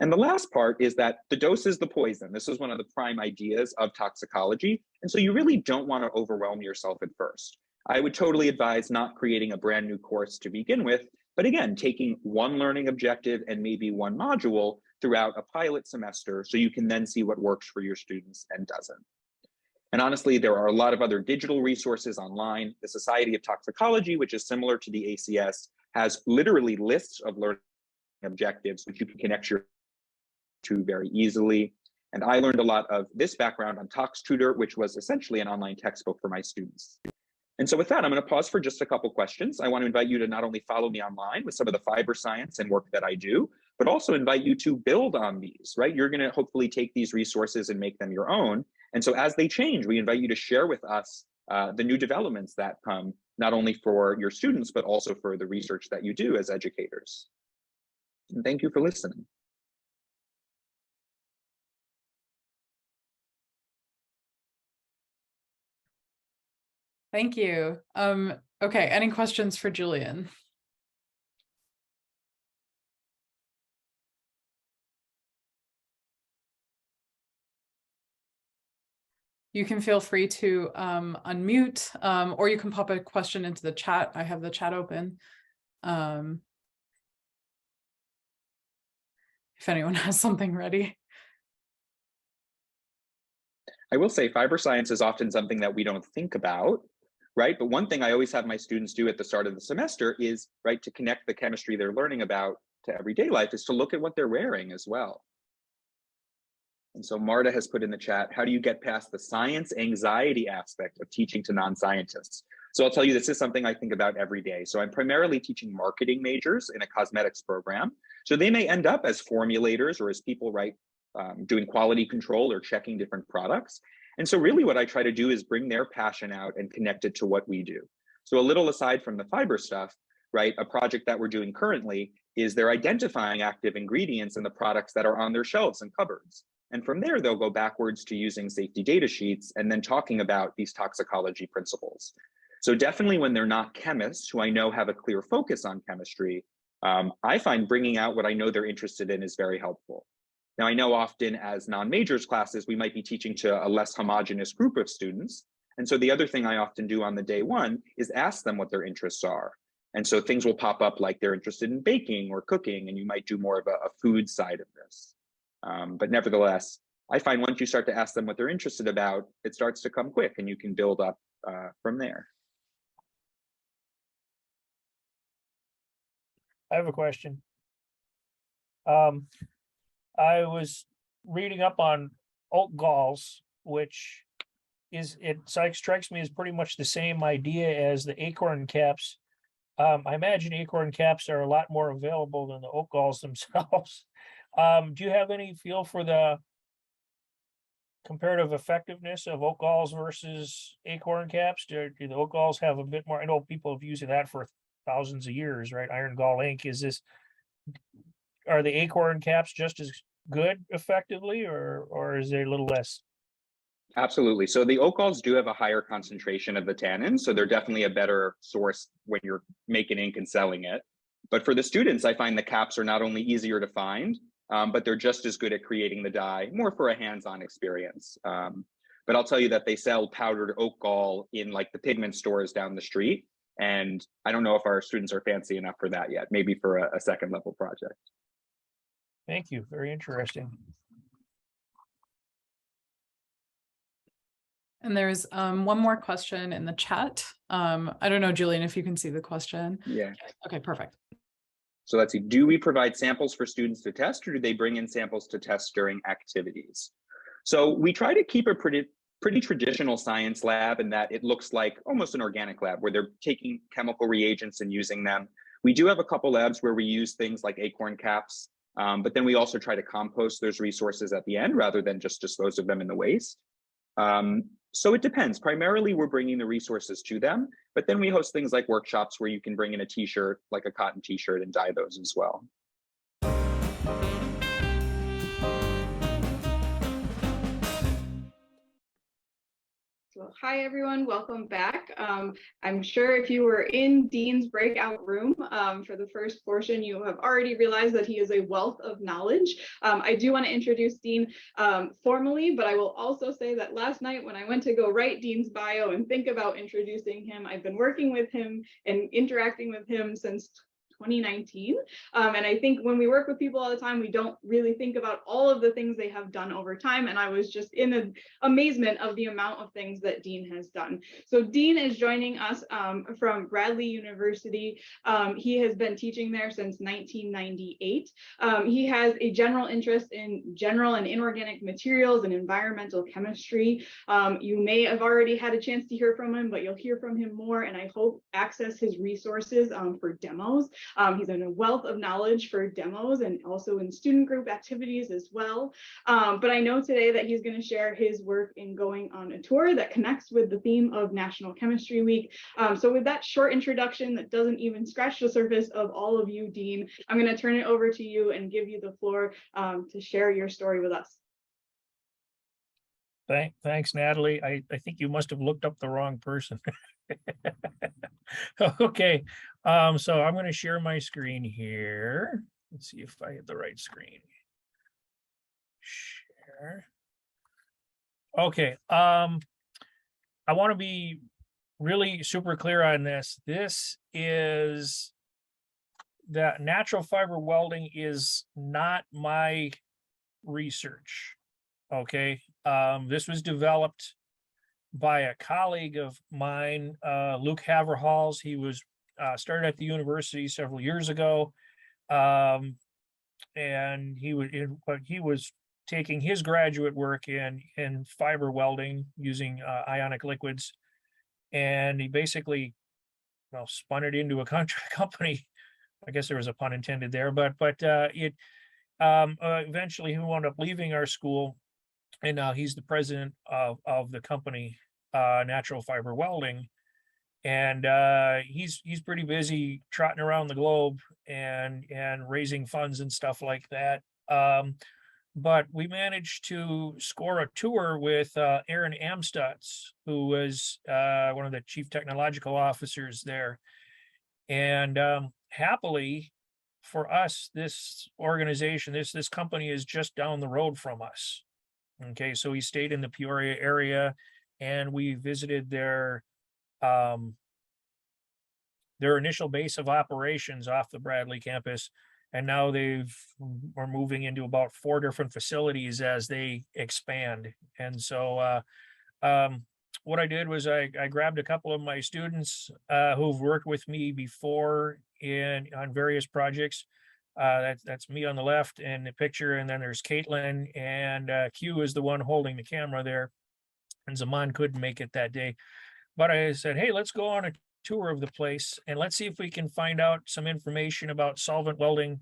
And the last part is that the dose is the poison. This is one of the prime ideas of toxicology. And so you really don't want to overwhelm yourself at first. I would totally advise not creating a brand new course to begin with, but again, taking one learning objective and maybe one module throughout a pilot semester so you can then see what works for your students and doesn't. And honestly, there are a lot of other digital resources online. The Society of Toxicology, which is similar to the ACS, has literally lists of learning objectives which you can connect your to very easily. And I learned a lot of this background on ToxTutor, which was essentially an online textbook for my students. And so with that, I'm going to pause for just a couple questions. I want to invite you to not only follow me online with some of the fiber science and work that I do, but also invite you to build on these, right? You're going to hopefully take these resources and make them your own. And so as they change, we invite you to share with us the new developments that come, not only for your students, but also for the research that you do as educators. And thank you for listening. Thank you. Okay, any questions for Julian? You can feel free to unmute, or you can pop a question into the chat. I have the chat open. If anyone has something ready. I will say fiber science is often something that we don't think about, right? But one thing I always have my students do at the start of the semester is, right, to connect the chemistry they're learning about to everyday life, is to look at what they're wearing as well. And so Marta has put in the chat, how do you get past the science anxiety aspect of teaching to non-scientists? So I'll tell you, this is something I think about every day. So I'm primarily teaching marketing majors in a cosmetics program. So they may end up as formulators or as people, right, doing quality control or checking different products. And so really what I try to do is bring their passion out and connect it to what we do. So a little aside from the fiber stuff, right, a project that we're doing currently is they're identifying active ingredients in the products that are on their shelves and cupboards. And from there, they'll go backwards to using safety data sheets and then talking about these toxicology principles. So definitely when they're not chemists, who I know have a clear focus on chemistry, I find bringing out what I know they're interested in is very helpful. Now, I know often as non-majors classes, we might be teaching to a less homogeneous group of students. And so the other thing I often do on the day one is ask them what their interests are. And so things will pop up like they're interested in baking or cooking, and you might do more of a food side of this. But nevertheless, I find once you start to ask them what they're interested about, it starts to come quick and you can build up from there. I have a question. I was reading up on oak galls, which is, it strikes me as pretty much the same idea as the acorn caps. I imagine acorn caps are a lot more available than the oak galls themselves. Do you have any feel for the comparative effectiveness of oak galls versus acorn caps? Do the oak galls have a bit more? I know people have used that for thousands of years, right? Iron gall ink. Are the acorn caps just as good effectively, or is there a little less? Absolutely. So the oak galls do have a higher concentration of the tannins, so they're definitely a better source when you're making ink and selling it. But for the students, I find the caps are not only easier to find, but they're just as good at creating the dye, more for a hands-on experience. But I'll tell you that they sell powdered oak gall in like the pigment stores down the street. And I don't know if our students are fancy enough for that yet, maybe for a second level project. Thank you. Very interesting. And there's one more question in the chat. I don't know, Julian, if you can see the question. Yeah. Okay, perfect. So let's see, do we provide samples for students to test, or do they bring in samples to test during activities? So we try to keep a pretty traditional science lab in that it looks like almost an organic lab where they're taking chemical reagents and using them. We do have a couple labs where we use things like acorn caps, but then we also try to compost those resources at the end rather than just dispose of them in the waste. So it depends. Primarily, we're bringing the resources to them, but then we host things like workshops where you can bring in a t-shirt, like a cotton t-shirt, and dye those as well. So hi, everyone. Welcome back. I'm sure if you were in Dean's breakout room for the first portion, you have already realized that he is a wealth of knowledge. I do want to introduce Dean formally, but I will also say that last night when I went to go write Dean's bio and think about introducing him, I've been working with him and interacting with him since 2019. And I think when we work with people all the time, we don't really think about all of the things they have done over time. And I was just in amazement of the amount of things that Dean has done. So Dean is joining us from Bradley University. He has been teaching there since 1998. He has a general interest in general and inorganic materials and environmental chemistry. You may have already had a chance to hear from him, but you'll hear from him more, and I hope access his resources for demos. He's in a wealth of knowledge for demos and also in student group activities as well. But I know today that he's going to share his work in going on a tour that connects with the theme of National Chemistry Week. So with that short introduction that doesn't even scratch the surface of all of you, Dean, I'm going to turn it over to you and give you the floor to share your story with us. Thanks, Natalie. I think you must have looked up the wrong person. Okay, so I'm going to share my screen here. Let's see if I hit the right screen. Share. Okay, I want to be really super clear on this. This is that natural fiber welding is not my research. Okay, this was developed by a colleague of mine, Luke Haverhalls. He was started at the university several years ago, and he was taking his graduate work in fiber welding using ionic liquids, and he basically, well, spun it into a company. I guess there was a pun intended there, but eventually he wound up leaving our school, and now he's the president of the company, Natural Fiber Welding, and he's pretty busy trotting around the globe and raising funds and stuff like that. But we managed to score a tour with Aaron Amstutz, who was one of the chief technological officers there, and happily for us, this organization, this company is just down the road from us. Okay, so he stayed in the Peoria area, and we visited their initial base of operations off the Bradley campus, and now are moving into about 4 different facilities as they expand. And so what I did was I grabbed a couple of my students who've worked with me before on various projects. That's me on the left in the picture, and then there's Caitlin, and Q is the one holding the camera there, and Zaman couldn't make it that day. But I said, hey, let's go on a tour of the place, and let's see if we can find out some information about solvent welding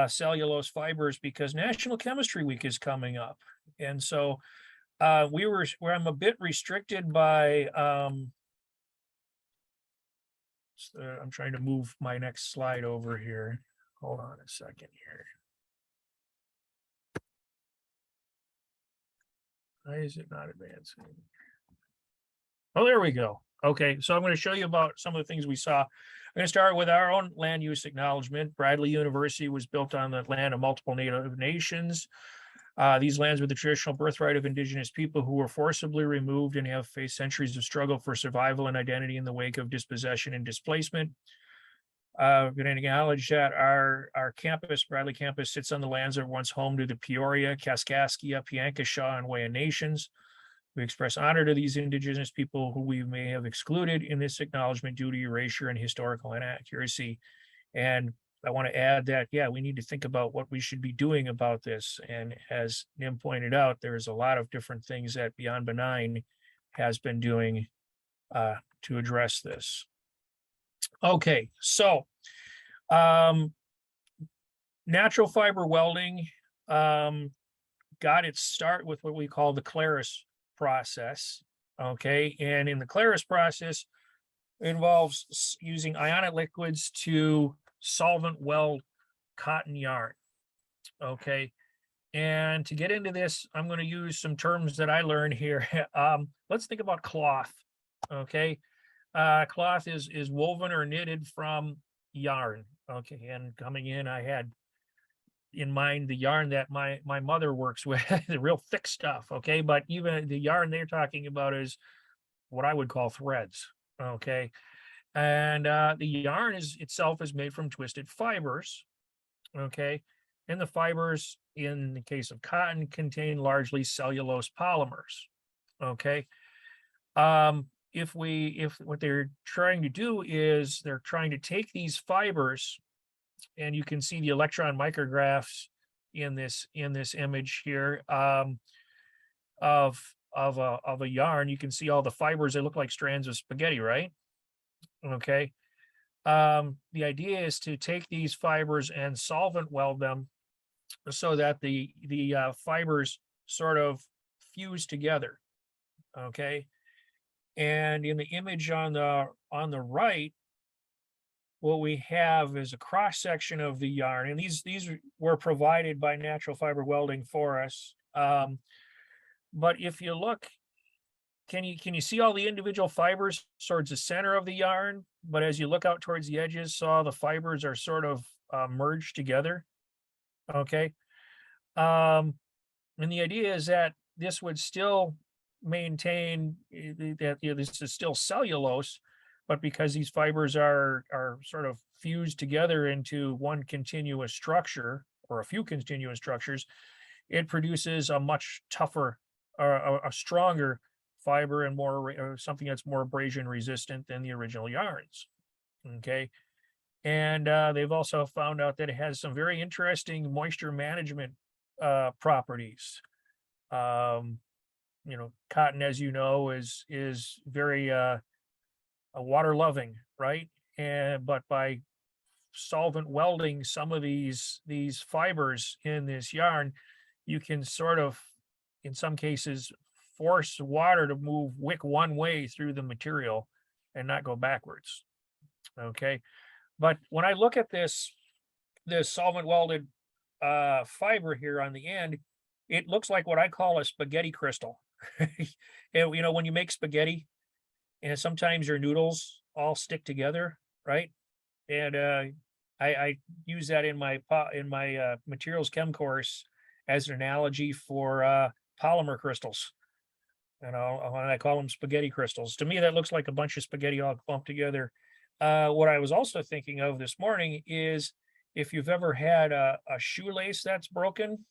cellulose fibers, because National Chemistry Week is coming up. And so where I'm a bit restricted by, I'm trying to move my next slide over here. Hold on a second here. Why is it not advancing? Oh, there we go. Okay, so I'm going to show you about some of the things we saw. I'm going to start with our own land use acknowledgement. Bradley University was built on the land of multiple Native nations. These lands were the traditional birthright of indigenous people who were forcibly removed and have faced centuries of struggle for survival and identity in the wake of dispossession and displacement. I'm going to acknowledge that our campus, Bradley campus, sits on the lands that were once home to the Peoria, Kaskaskia, Piankashaw, and Waya nations. We express honor to these indigenous people who we may have excluded in this acknowledgement due to erasure and historical inaccuracy. And I want to add that, yeah, we need to think about what we should be doing about this. And as Nim pointed out, there's a lot of different things that Beyond Benign has been doing to address this. Okay, so natural fiber welding got its start with what we call the Claris process. Okay, and in the Claris process, it involves using ionic liquids to solvent weld cotton yarn. Okay, and to get into this, I'm going to use some terms that I learned here. Let's think about cloth. Okay, cloth is woven or knitted from yarn. Okay, and coming in, I had in mind the yarn that my mother works with, the real thick stuff. Okay, but even the yarn they're talking about is what I would call threads. Okay, And the yarn itself is made from twisted fibers. Okay. And the fibers, in the case of cotton, contain largely cellulose polymers. Okay. If what they're trying to do is they're trying to take these fibers, and you can see the electron micrographs in this image here, of a yarn. You can see all the fibers. They look like strands of spaghetti, right? Okay. The idea is to take these fibers and solvent weld them so that the fibers sort of fuse together. Okay. And in the image on the right, what we have is a cross section of the yarn, and these were provided by Natural Fiber Welding for us. But if you look, can you see all the individual fibers towards the center of the yarn? But as you look out towards the edges, all the fibers are sort of merged together. Okay. And the idea is that this would still maintain that this is still cellulose, but because these fibers are sort of fused together into one continuous structure or a few continuous structures, it produces a much tougher, a stronger fiber and more something that's more abrasion resistant than the original yarns. Okay. And they've also found out that it has some very interesting moisture management properties. Cotton, as you know, is very water loving, right? But by solvent welding some of these fibers in this yarn, you can sort of, in some cases, force water to move wick one way through the material and not go backwards. Okay. But when I look at this solvent welded fiber here on the end, it looks like what I call a spaghetti crystal. And, when you make spaghetti and sometimes your noodles all stick together, right? And I use that in my materials chem course as an analogy for polymer crystals. And I call them spaghetti crystals. To me, that looks like a bunch of spaghetti all clumped together. What I was also thinking of this morning is if you've ever had a shoelace that's broken,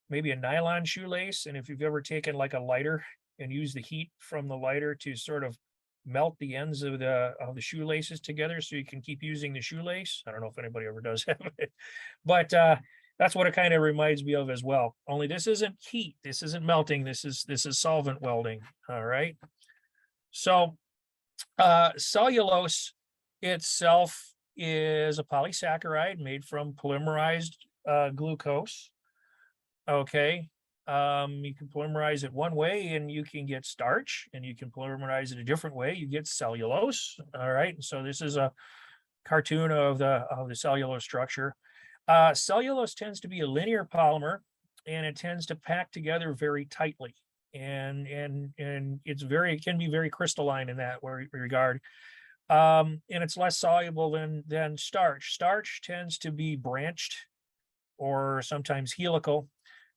maybe a nylon shoelace, and if you've ever taken like a lighter and used the heat from the lighter to sort of melt the ends of the shoelaces together so you can keep using the shoelace. I don't know if anybody ever does that, but that's what it kind of reminds me of as well. Only this isn't heat, this isn't melting, this is solvent welding. All right. So cellulose itself is a polysaccharide made from polymerized glucose. Okay. You can polymerize it one way and you can get starch, and you can polymerize it a different way, you get cellulose. All right. So this is a cartoon of the cellulose structure. Cellulose tends to be a linear polymer, and it tends to pack together very tightly. And it can be very crystalline in that regard. And it's less soluble than starch. Starch tends to be branched or sometimes helical.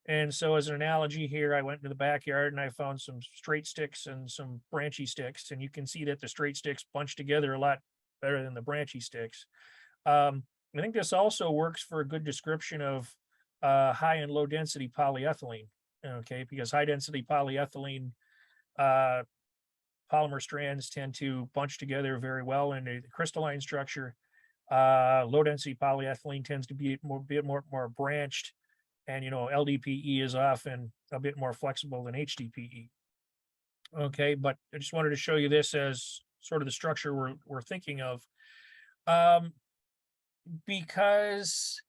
And so as an analogy here, I went into the backyard and I found some straight sticks and some branchy sticks. And you can see that the straight sticks bunch together a lot better than the branchy sticks. I think this also works for a good description of high and low density polyethylene. Okay, because high density polyethylene polymer strands tend to bunch together very well in a crystalline structure. Low density polyethylene tends to be more branched, and LDPE is often a bit more flexible than HDPE. Okay, but I just wanted to show you this as sort of the structure we're thinking of, because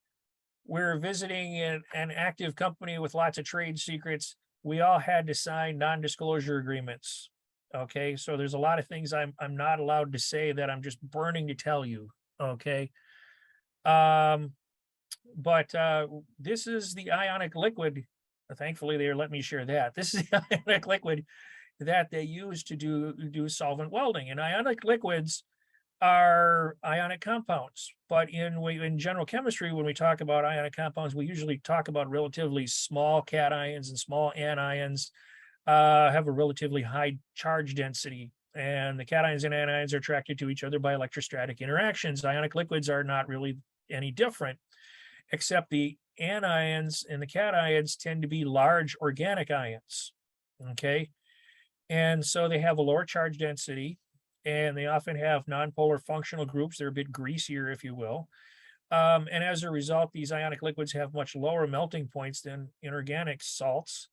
we're visiting an active company with lots of trade secrets. We all had to sign non-disclosure agreements. Okay, so there's a lot of things I'm not allowed to say that I'm just burning to tell you. Okay. But this is the ionic liquid. Thankfully, they let me share that. This is the ionic liquid that they use to do solvent welding. And ionic liquids are ionic compounds. But in general chemistry, when we talk about ionic compounds, we usually talk about relatively small cations and small anions, have a relatively high charge density. And the cations and anions are attracted to each other by electrostatic interactions. Ionic liquids are not really any different, except the anions and the cations tend to be large organic ions. Okay. And so they have a lower charge density, and they often have nonpolar functional groups. They're a bit greasier, if you will. And as a result, these ionic liquids have much lower melting points than inorganic salts.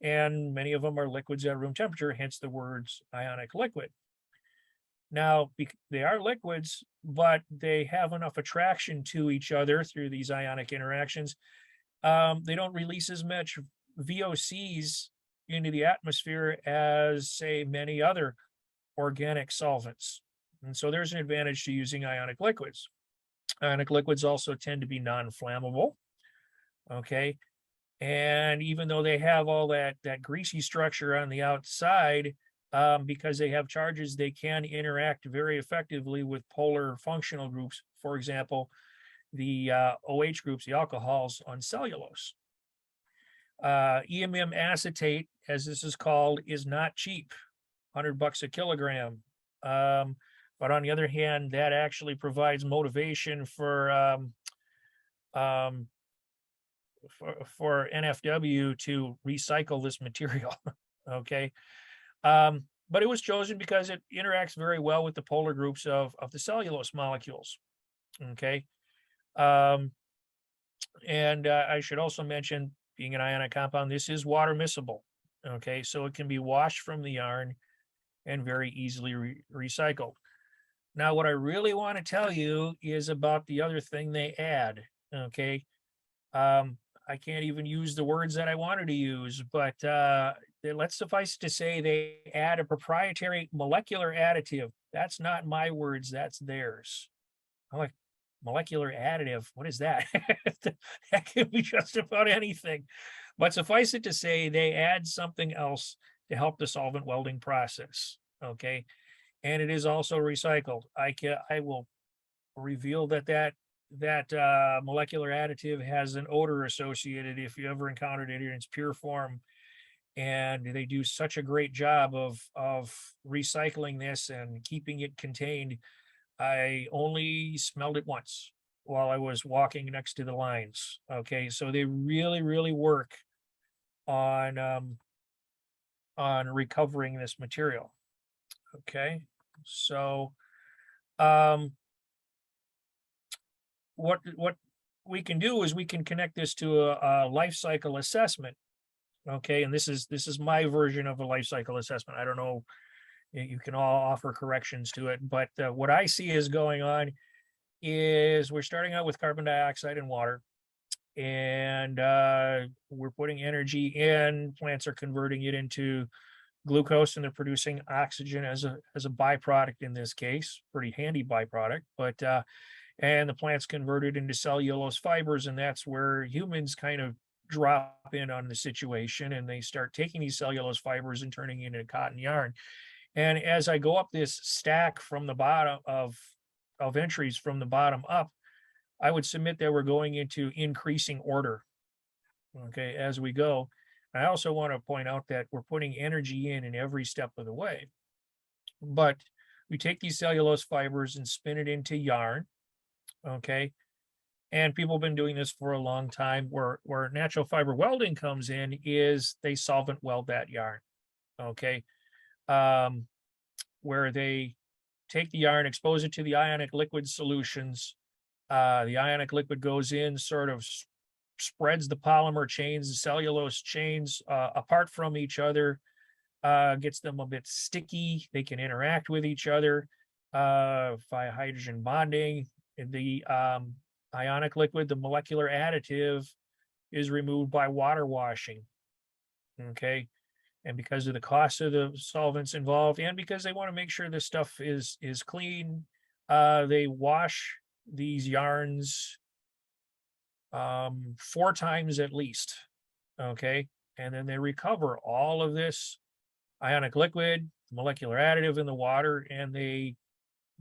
And many of them are liquids at room temperature, hence the words ionic liquid. Now, they are liquids, but they have enough attraction to each other through these ionic interactions. They don't release as much VOCs into the atmosphere as, say, many other organic solvents. And so there's an advantage to using ionic liquids. Ionic liquids also tend to be non-flammable. Okay. And even though they have all that greasy structure on the outside, because they have charges, they can interact very effectively with polar functional groups. For example, the OH groups, the alcohols on cellulose. EMM acetate, as this is called, is not cheap, $100 a kilogram. But on the other hand, that actually provides motivation for NFW to recycle this material. Okay. But it was chosen because it interacts very well with the polar groups of the cellulose molecules. Okay. And I should also mention, being an ionic compound, this is water miscible. Okay. So it can be washed from the yarn and very easily recycled. Now, what I really want to tell you is about the other thing they add. Okay. I can't even use the words that I wanted to use, but let's suffice to say they add a proprietary molecular additive. That's not my words, that's theirs. I'm like, molecular additive, what is that? That could be just about anything. But suffice it to say, they add something else to help the solvent welding process. Okay. And it is also recycled. I will reveal that molecular additive has an odor associated if you ever encountered it in its pure form. And they do such a great job of recycling this and keeping it contained. I only smelled it once while I was walking next to the lines. Okay, so they really, really work on recovering this material. Okay, so what we can do is we can connect this to a life cycle assessment. Okay, and this is my version of a life cycle assessment. I don't know, you can all offer corrections to it, but what I see is going on is we're starting out with carbon dioxide and water, and we're putting energy in. Plants are converting it into glucose, and they're producing oxygen as a byproduct in this case, pretty handy byproduct. But and the plants convert it into cellulose fibers, and that's where humans kind of drop in on the situation, and they start taking these cellulose fibers and turning it into cotton yarn. And as I go up this stack from the bottom of entries from the bottom up, I would submit that we're going into increasing order, okay, as we go. I also want to point out that we're putting energy in every step of the way. But we take these cellulose fibers and spin it into yarn, okay? And people have been doing this for a long time. Where natural fiber welding comes in is they solvent weld that yarn, okay? Where they take the yarn, expose it to the ionic liquid solutions. The ionic liquid goes in, sort of spreads the polymer chains, the cellulose chains apart from each other, gets them a bit sticky. They can interact with each other via hydrogen bonding. The ionic liquid, the molecular additive, is removed by water washing. Okay. And because of the cost of the solvents involved, and because they want to make sure this stuff is clean, they wash these yarns 4 times at least. Okay. And then they recover all of this ionic liquid, molecular additive in the water, and they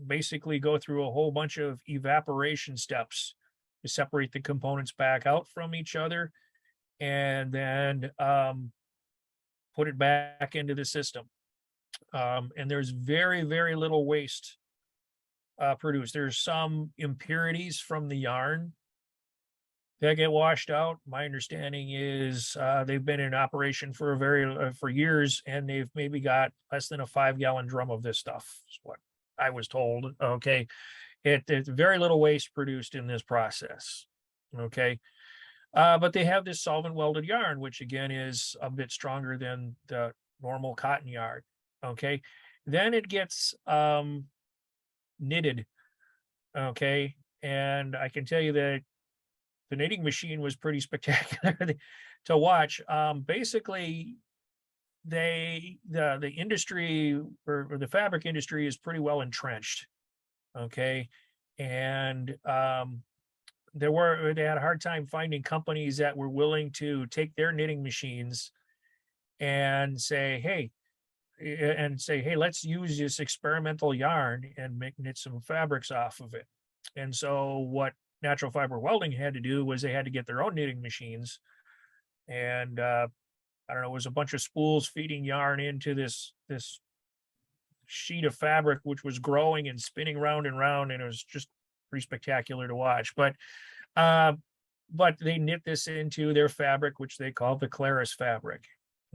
basically go through a whole bunch of evaporation steps to separate the components back out from each other, and then put it back into the system. And there's very, very little waste produced. There's some impurities from the yarn that get washed out. My understanding is they've been in operation for for years, and they've maybe got less than a 5-gallon drum of this stuff. Is what I was told. Okay, there's very little waste produced in this process. Okay, but they have this solvent welded yarn, which again is a bit stronger than the normal cotton yarn. Okay, then it gets knitted. Okay, and I can tell you that the knitting machine was pretty spectacular to watch. Basically, the industry or the fabric industry is pretty well entrenched. Okay, and they had a hard time finding companies that were willing to take their knitting machines and say, hey, let's use this experimental yarn and knit some fabrics off of it. And so what natural fiber welding had to do was they had to get their own knitting machines, and I don't know, it was a bunch of spools feeding yarn into this sheet of fabric, which was growing and spinning round and round, and it was just pretty spectacular to watch. But they knit this into their fabric, which they call the Claris fabric.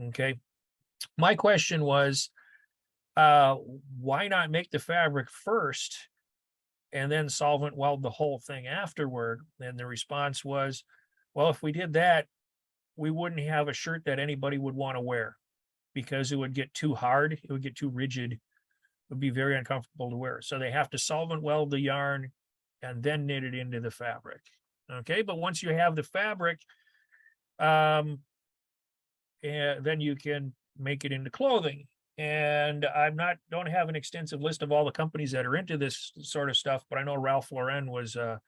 Okay, my question was, why not make the fabric first and then solvent weld the whole thing afterward? And the response was, well, if we did that, we wouldn't have a shirt that anybody would want to wear, because it would get too hard, it would get too rigid, it would be very uncomfortable to wear. So they have to solvent weld the yarn and then knit it into the fabric. Okay, but once you have the fabric, then you can make it into clothing. And don't have an extensive list of all the companies that are into this sort of stuff, but I know Ralph Lauren was a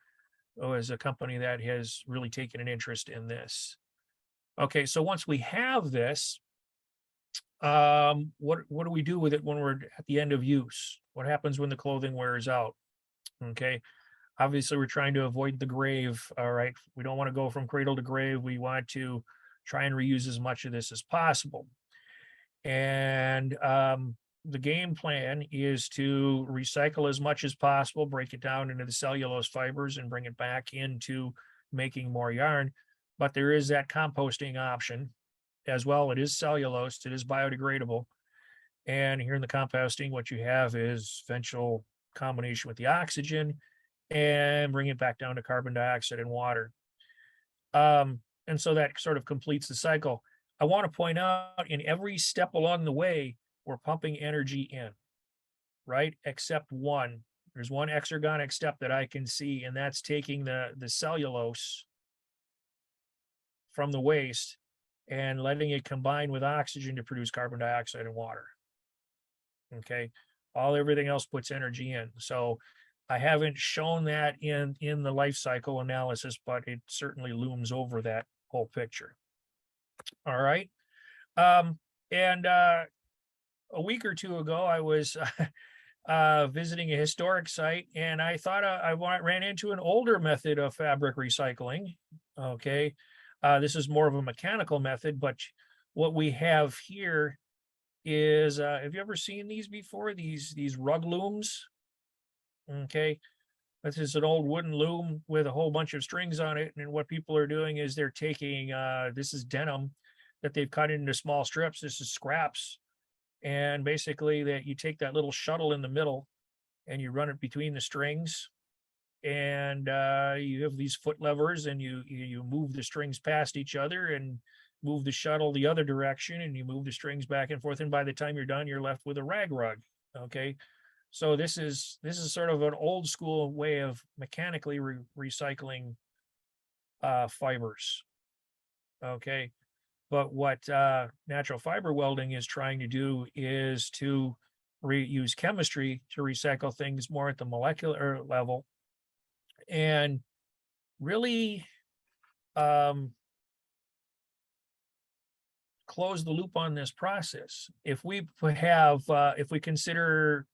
company that has really taken an interest in this. Okay, so once we have this, what do we do with it when we're at the end of use? What happens when the clothing wears out? Okay, obviously we're trying to avoid the grave. All right, we don't want to go from cradle to grave. We want to try and reuse as much of this as possible. And the game plan is to recycle as much as possible, break it down into the cellulose fibers and bring it back into making more yarn. But there is that composting option as well. It is cellulose, it is biodegradable. And here in the composting, what you have is eventual combination with the oxygen and bring it back down to carbon dioxide and water. And so that sort of completes the cycle. I want to point out, in every step along the way, we're pumping energy in, right? Except one. There's one exergonic step that I can see, and that's taking the cellulose from the waste and letting it combine with oxygen to produce carbon dioxide and water. Okay, everything else puts energy in. So I haven't shown that in the life cycle analysis, but it certainly looms over that whole picture. All right. And a week or two ago, I was visiting a historic site, and I thought I ran into an older method of fabric recycling. Okay. This is more of a mechanical method, but what we have here is, have you ever seen these before? These rug looms? Okay. This is an old wooden loom with a whole bunch of strings on it. And what people are doing is they're taking, this is denim that they've cut into small strips. This is scraps. And basically that you take that little shuttle in the middle and you run it between the strings, and you have these foot levers, and you move the strings past each other and move the shuttle the other direction, and you move the strings back and forth. And by the time you're done, you're left with a rag rug. Okay. So this is sort of an old school way of mechanically recycling fibers. Okay. But what natural fiber welding is trying to do is to use chemistry to recycle things more at the molecular level and really close the loop on this process. If we consider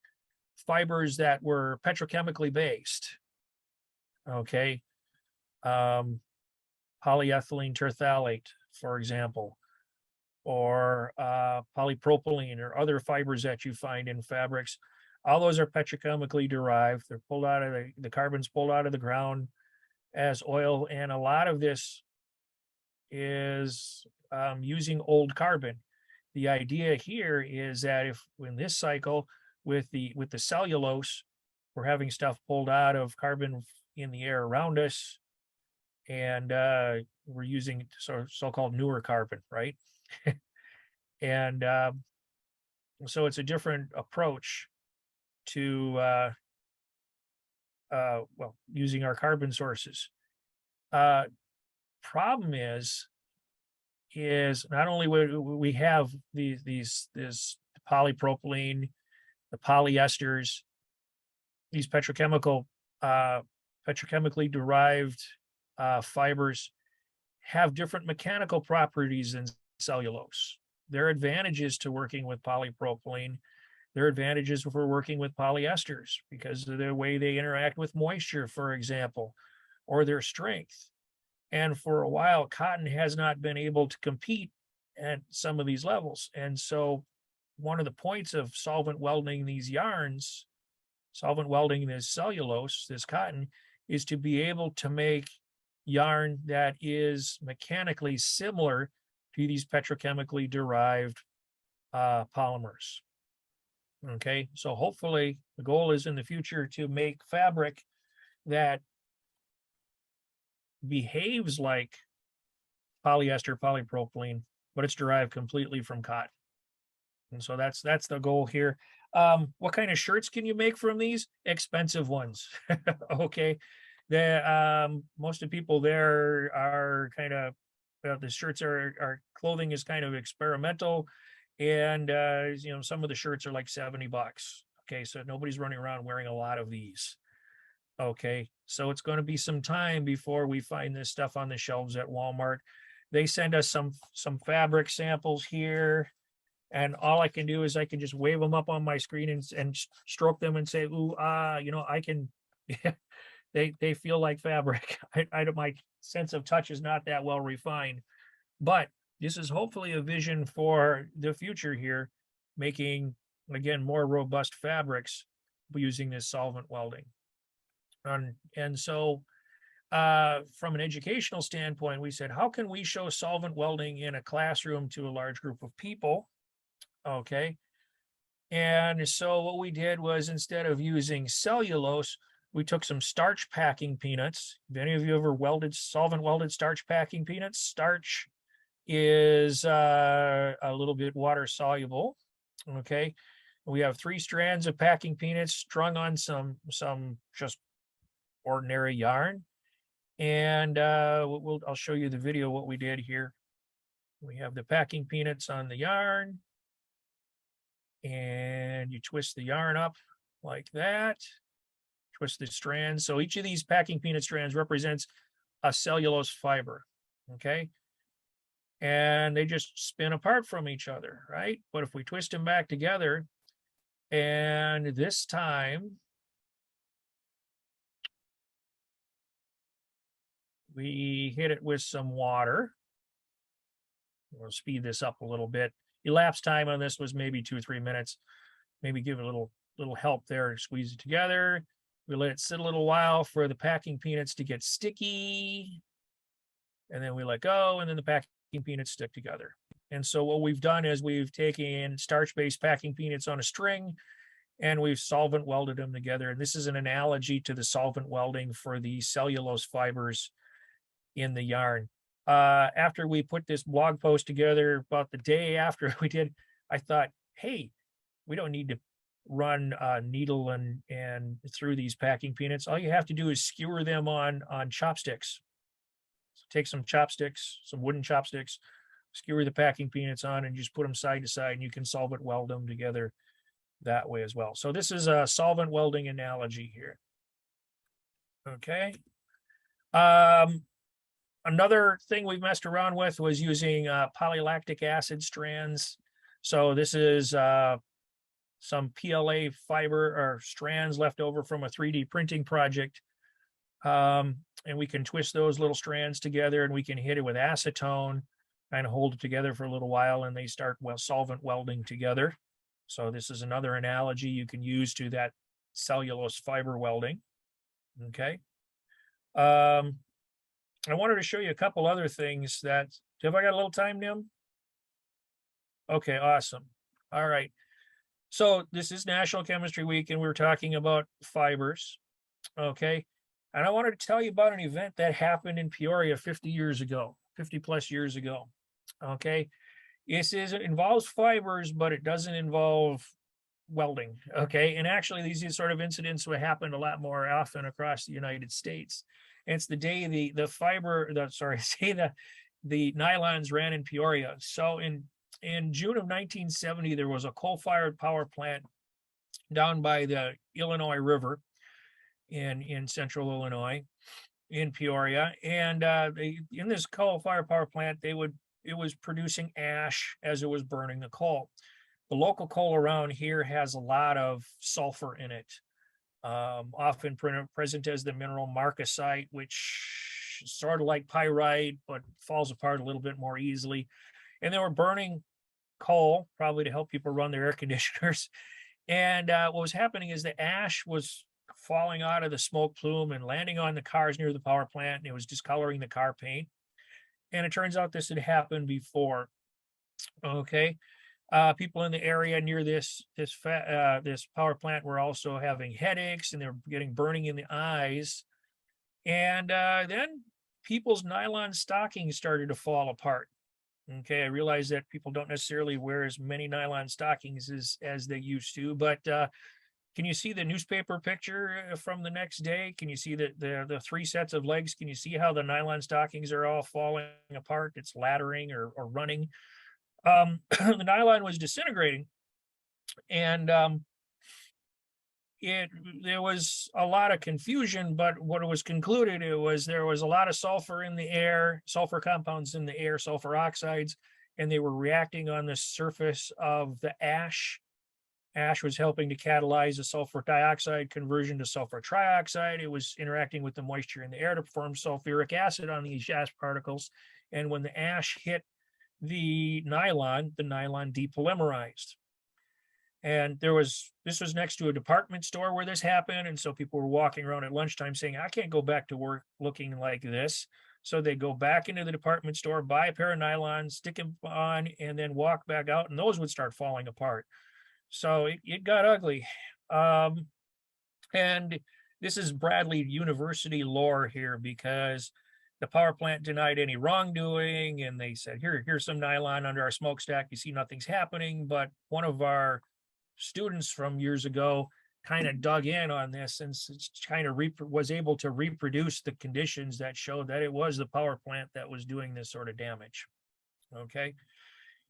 fibers that were petrochemically based, okay, polyethylene terephthalate, for example, or polypropylene or other fibers that you find in fabrics. All those are petrochemically derived. They're pulled out of the carbon's pulled out of the ground as oil. And a lot of this is using old carbon. The idea here is that if in this cycle with the cellulose, we're having stuff pulled out of carbon in the air around us, and we're using so-called newer carbon, right? And so it's a different approach to well, using our carbon sources. Problem is not only we have this polypropylene, the polyesters, these petrochemically derived fibers have different mechanical properties than cellulose. There are advantages to working with polypropylene. There are advantages for working with polyesters because of the way they interact with moisture, for example, or their strength. And for a while, cotton has not been able to compete at some of these levels. And so one of the points of solvent welding these yarns, solvent welding this cellulose, this cotton, is to be able to make yarn that is mechanically similar to these petrochemically derived polymers. Okay, so hopefully the goal is in the future to make fabric that behaves like polyester, polypropylene, but it's derived completely from cotton. And so that's the goal here. What kind of shirts can you make from these? Expensive ones. Okay. Most of the people there are kind of, the shirts are clothing is kind of experimental. And, you know, some of the shirts are like $70. Okay. So nobody's running around wearing a lot of these. Okay. So it's going to be some time before we find this stuff on the shelves at Walmart. They send us some fabric samples here. And all I can do is I can just wave them up on my screen and stroke them and say, ooh, you know, I can, they feel like fabric. My sense of touch is not that well refined, but this is hopefully a vision for the future here, making, again, more robust fabrics using this solvent welding. And so from an educational standpoint, we said, how can we show solvent welding in a classroom to a large group of people? Okay. And so what we did was, instead of using cellulose, we took some starch packing peanuts. Have any of you ever solvent welded starch packing peanuts? Starch is a little bit water soluble. Okay. We have 3 strands of packing peanuts strung on some just ordinary yarn. And I'll show you the video what we did here. We have the packing peanuts on the yarn, and you twist the yarn up like that, twist the strands. So each of these packing peanut strands represents a cellulose fiber. Okay. And they just spin apart from each other, right? But if we twist them back together, and this time we hit it with some water. We'll speed this up a little bit. Elapsed time on this was maybe 2 or 3 minutes. Maybe give it a little help there, squeeze it together. We let it sit a little while for the packing peanuts to get sticky. And then we let go, and then the packing peanuts stick together. And so what we've done is we've taken starch-based packing peanuts on a string, and we've solvent welded them together. And this is an analogy to the solvent welding for the cellulose fibers in the yarn. After we put this blog post together, about the day after we did, I thought, hey, we don't need to run a needle and through these packing peanuts. All you have to do is skewer them on chopsticks. So take some chopsticks, some wooden chopsticks, skewer the packing peanuts on, and just put them side to side, and you can solvent weld them together that way as well. So this is a solvent welding analogy here. Okay. Another thing we've messed around with was using polylactic acid strands. So this is some PLA fiber or strands left over from a 3D printing project. And we can twist those little strands together, and we can hit it with acetone. kind of hold it together for a little while, and they start solvent welding together. So this is another analogy you can use to that cellulose fiber welding. Okay. I wanted to show you a couple other things that, have I got a little time, Nim? Okay, awesome. All right. So this is National Chemistry Week, and we're talking about fibers. Okay. And I wanted to tell you about an event that happened in Peoria 50 years ago, 50 plus years ago. Okay. It involves fibers, but it doesn't involve welding. Okay. And actually, these sort of incidents would happen a lot more often across the United States. And it's the day the nylons ran in Peoria. So in June of 1970, there was a coal-fired power plant down by the Illinois River in central Illinois, in Peoria. And in this coal-fired power plant, it was producing ash as it was burning the coal. The local coal around here has a lot of sulfur in it, often present as the mineral marcasite, which is sort of like pyrite, but falls apart a little bit more easily. And they were burning coal, probably to help people run their air conditioners. And what was happening is the ash was falling out of the smoke plume and landing on the cars near the power plant, and it was discoloring the car paint. And it turns out this had happened before. Okay. People in the area near this power plant were also having headaches, and they were getting burning in the eyes. And then people's nylon stockings started to fall apart. Okay, I realize that people don't necessarily wear as many nylon stockings as they used to, but can you see the newspaper picture from the next day? Can you see the three sets of legs? Can you see how the nylon stockings are all falling apart? It's laddering or running. The nylon was disintegrating, and there was a lot of confusion, but what it was concluded, there was a lot of sulfur in the air, sulfur compounds in the air, sulfur oxides, and they were reacting on the surface of the ash. Ash was helping to catalyze the sulfur dioxide conversion to sulfur trioxide. It was interacting with the moisture in the air to form sulfuric acid on these ash particles. And when the ash hit the nylon depolymerized. And this was next to a department store where this happened. And so people were walking around at lunchtime saying, I can't go back to work looking like this. So they go back into the department store, buy a pair of nylons, stick them on, and then walk back out, and those would start falling apart. So it got ugly. And this is Bradley University lore here, because the power plant denied any wrongdoing, and they said, here's some nylon under our smokestack. You see nothing's happening. But one of our students from years ago kind of dug in on this and kind of was able to reproduce the conditions that showed that it was the power plant that was doing this sort of damage. Okay.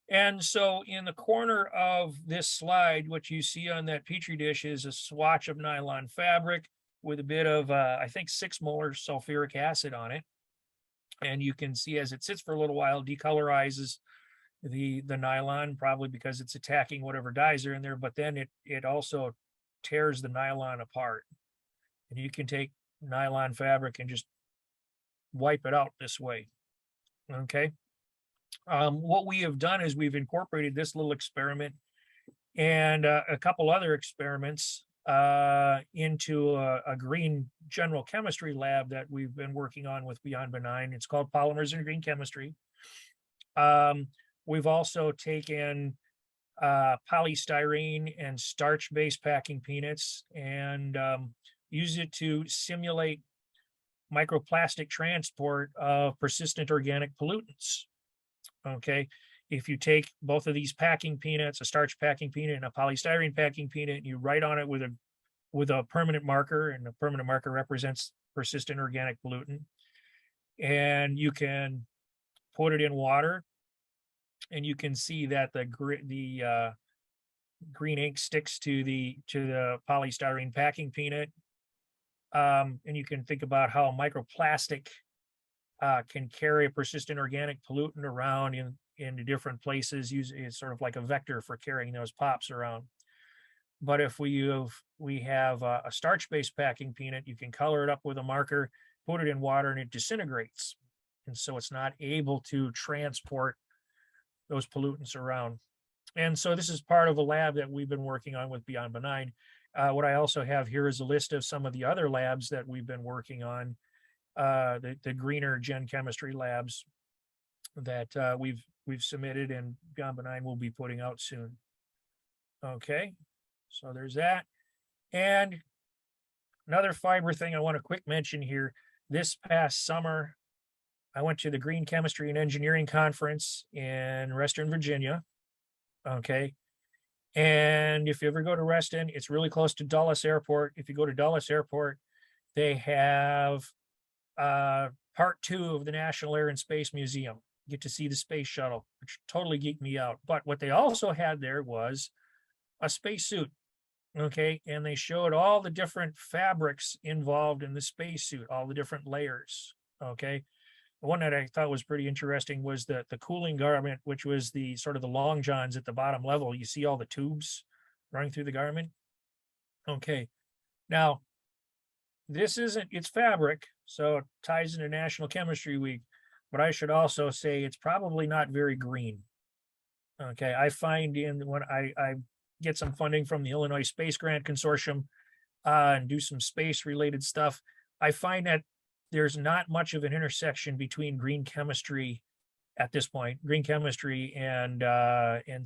And so in the corner of this slide, what you see on that Petri dish is a swatch of nylon fabric with a bit of, I think, 6 molar sulfuric acid on it. And you can see as it sits for a little while, decolorizes the nylon, probably because it's attacking whatever dyes are in there, but then it also tears the nylon apart. And you can take nylon fabric and just wipe it out this way. Okay. What we have done is we've incorporated this little experiment and a couple other experiments into a green general chemistry lab that we've been working on with Beyond Benign. It's called Polymers in Green Chemistry. We've also taken polystyrene and starch-based packing peanuts and used it to simulate microplastic transport of persistent organic pollutants. Okay. If you take both of these packing peanuts, a starch packing peanut and a polystyrene packing peanut, and you write on it with a permanent marker, and the permanent marker represents persistent organic pollutant, and you can put it in water, and you can see that the green ink sticks to the polystyrene packing peanut, and you can think about how microplastic can carry a persistent organic pollutant around into different places. It's sort of like a vector for carrying those pops around. But if we have a starch-based packing peanut, you can color it up with a marker, put it in water, and it disintegrates. And so it's not able to transport those pollutants around. And so this is part of a lab that we've been working on with Beyond Benign. What I also have here is a list of some of the other labs that we've been working on, the greener gen chemistry labs that we've submitted and Beyond Benign will be putting out soon. Okay, so there's that. And another fiber thing I want to quick mention here. This past summer, I went to the Green Chemistry and Engineering Conference in Reston, Virginia. Okay. And if you ever go to Reston, it's really close to Dulles Airport. If you go to Dulles Airport, they have part 2 of the National Air and Space Museum. You get to see the space shuttle, which totally geeked me out. But what they also had there was a spacesuit. Okay. And they showed all the different fabrics involved in the spacesuit, all the different layers. Okay. The one that I thought was pretty interesting was the cooling garment, which was the sort of the long johns at the bottom level. You see all the tubes running through the garment. Okay. Now, it's fabric, so it ties into National Chemistry Week, but I should also say it's probably not very green. Okay. I find when I get some funding from the Illinois Space Grant Consortium and do some space related stuff, I find that there's not much of an intersection between green chemistry at this point, green chemistry and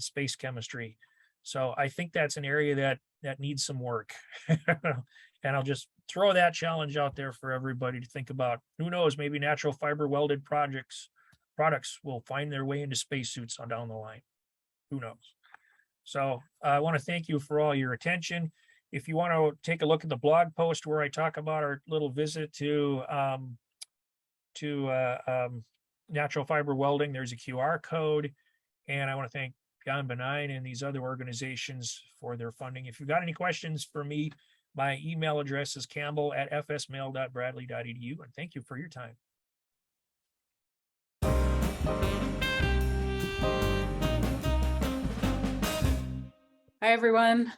space chemistry. So I think that's an area that needs some work. And I'll just throw that challenge out there for everybody to think about. Who knows, maybe natural fiber welded products will find their way into spacesuits on down the line. Who knows? So I want to thank you for all your attention. If you want to take a look at the blog post where I talk about our little visit to natural fiber welding, there's a QR code. And I want to thank Beyond Benign and these other organizations for their funding. If you've got any questions for me, my email address is campbell@fsmail.bradley.edu. And thank you for your time. Hi, everyone.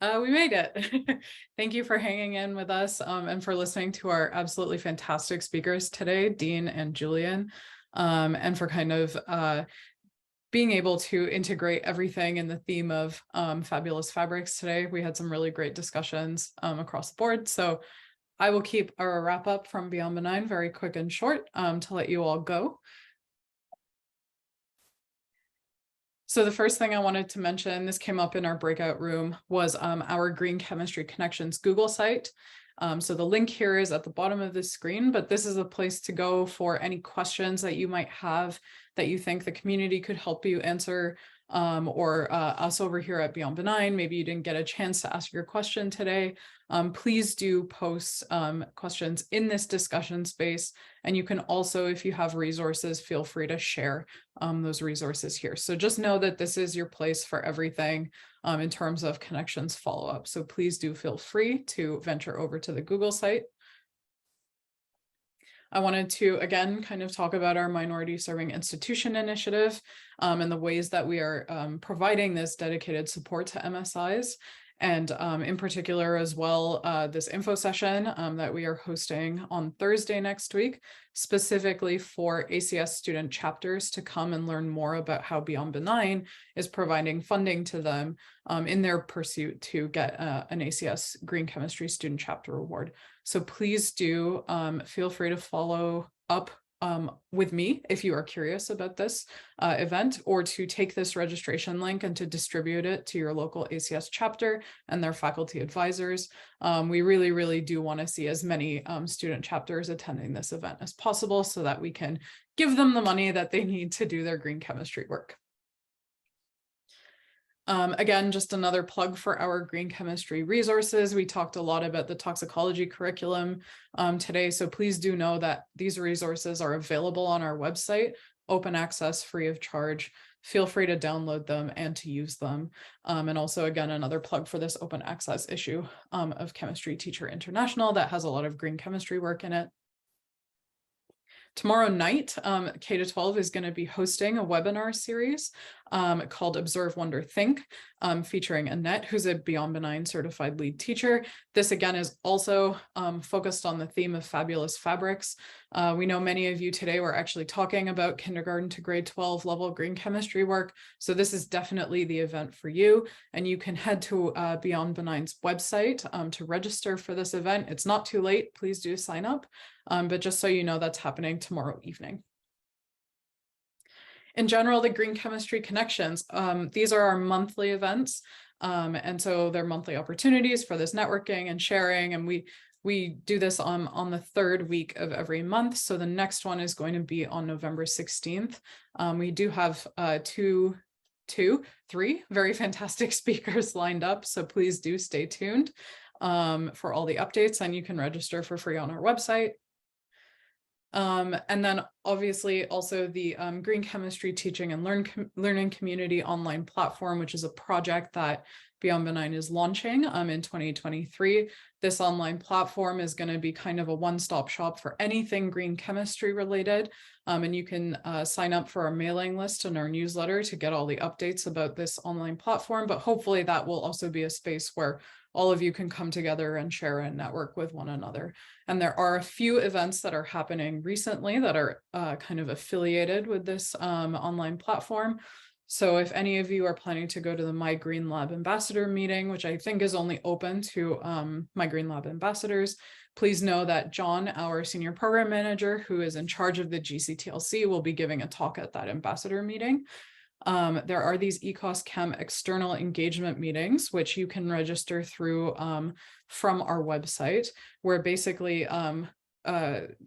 We made it. Thank you for hanging in with us and for listening to our absolutely fantastic speakers today, Dean and Julian, and for kind of being able to integrate everything in the theme of fabulous fabrics today. We had some really great discussions across the board. So I will keep our wrap up from Beyond Benign very quick and short to let you all go. So the first thing I wanted to mention, this came up in our breakout room, was our Green Chemistry Connections Google site. So the link here is at the bottom of the screen, but this is a place to go for any questions that you might have that you think the community could help you answer, or us over here at Beyond Benign. Maybe you didn't get a chance to ask your question today. Please do post questions in this discussion space. And you can also, if you have resources, feel free to share those resources here. So just know that this is your place for everything in terms of connections follow-up. So please do feel free to venture over to the Google site. I wanted to, again, kind of talk about our Minority Serving Institution initiative and the ways that we are providing this dedicated support to MSIs. And in particular as well, this info session that we are hosting on Thursday next week, specifically for ACS student chapters to come and learn more about how Beyond Benign is providing funding to them in their pursuit to get an ACS Green Chemistry Student Chapter Award. So please do feel free to follow up with me if you are curious about this event, or to take this registration link and to distribute it to your local ACS chapter and their faculty advisors. We really, really do want to see as many student chapters attending this event as possible so that we can give them the money that they need to do their green chemistry work. Again, just another plug for our green chemistry resources. We talked a lot about the toxicology curriculum today, so please do know that these resources are available on our website, open access, free of charge. Feel free to download them and to use them. And also, again, another plug for this open access issue of Chemistry Teacher International that has a lot of green chemistry work in it. Tomorrow night, K-12 is going to be hosting a webinar series called Observe, Wonder, Think, featuring Annette, who's a Beyond Benign certified lead teacher. This again is also focused on the theme of fabulous fabrics. We know many of you today were actually talking about kindergarten to grade 12 level green chemistry work. So this is definitely the event for you. And you can head to Beyond Benign's website to register for this event. It's not too late, please do sign up. But just so you know, that's happening tomorrow evening. In general, the Green Chemistry Connections, these are our monthly events. And so they're monthly opportunities for this networking and sharing. And we do this on the third week of every month. So the next one is going to be on November 16th. We do have three very fantastic speakers lined up. So please do stay tuned for all the updates, and you can register for free on our website. And then obviously also the Green Chemistry Teaching and Learning Community online platform, which is a project that Beyond Benign is launching in 2023. This online platform is going to be kind of a one-stop shop for anything green chemistry related. And you can sign up for our mailing list and our newsletter to get all the updates about this online platform. But hopefully that will also be a space where all of you can come together and share and network with one another. And there are a few events that are happening recently that are kind of affiliated with this online platform. So if any of you are planning to go to the My Green Lab Ambassador meeting, which I think is only open to My Green Lab ambassadors, please know that John, our senior program manager, who is in charge of the GCTLC, will be giving a talk at that ambassador meeting. There are these ECOS Chem external engagement meetings, which you can register through from our website, where basically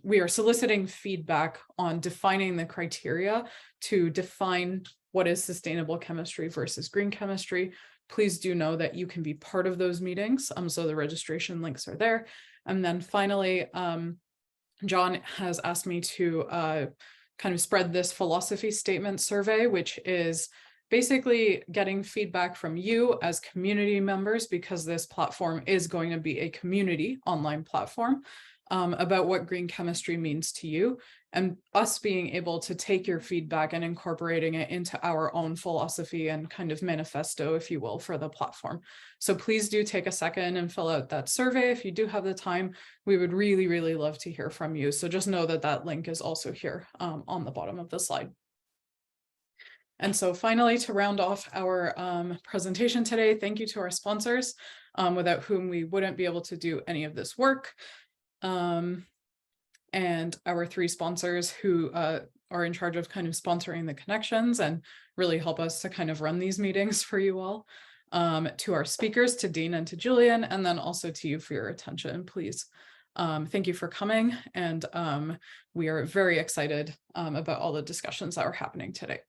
we are soliciting feedback on defining the criteria to define what is sustainable chemistry versus green chemistry. Please do know that you can be part of those meetings. So the registration links are there. And then finally, John has asked me to kind of spread this philosophy statement survey, which is basically getting feedback from you as community members, because this platform is going to be a community online platform, about what green chemistry means to you, and us being able to take your feedback and incorporating it into our own philosophy and kind of manifesto, if you will, for the platform. So please do take a second and fill out that survey if you do have the time. We would really, really love to hear from you. So just know that that link is also here on the bottom of the slide. And so finally, to round off our presentation today, thank you to our sponsors, without whom we wouldn't be able to do any of this work. And our three sponsors who are in charge of kind of sponsoring the connections and really help us to kind of run these meetings for you all. To our speakers, to Dean and to Julian, and then also to you for your attention, please. Thank you for coming, and we are very excited about all the discussions that are happening today.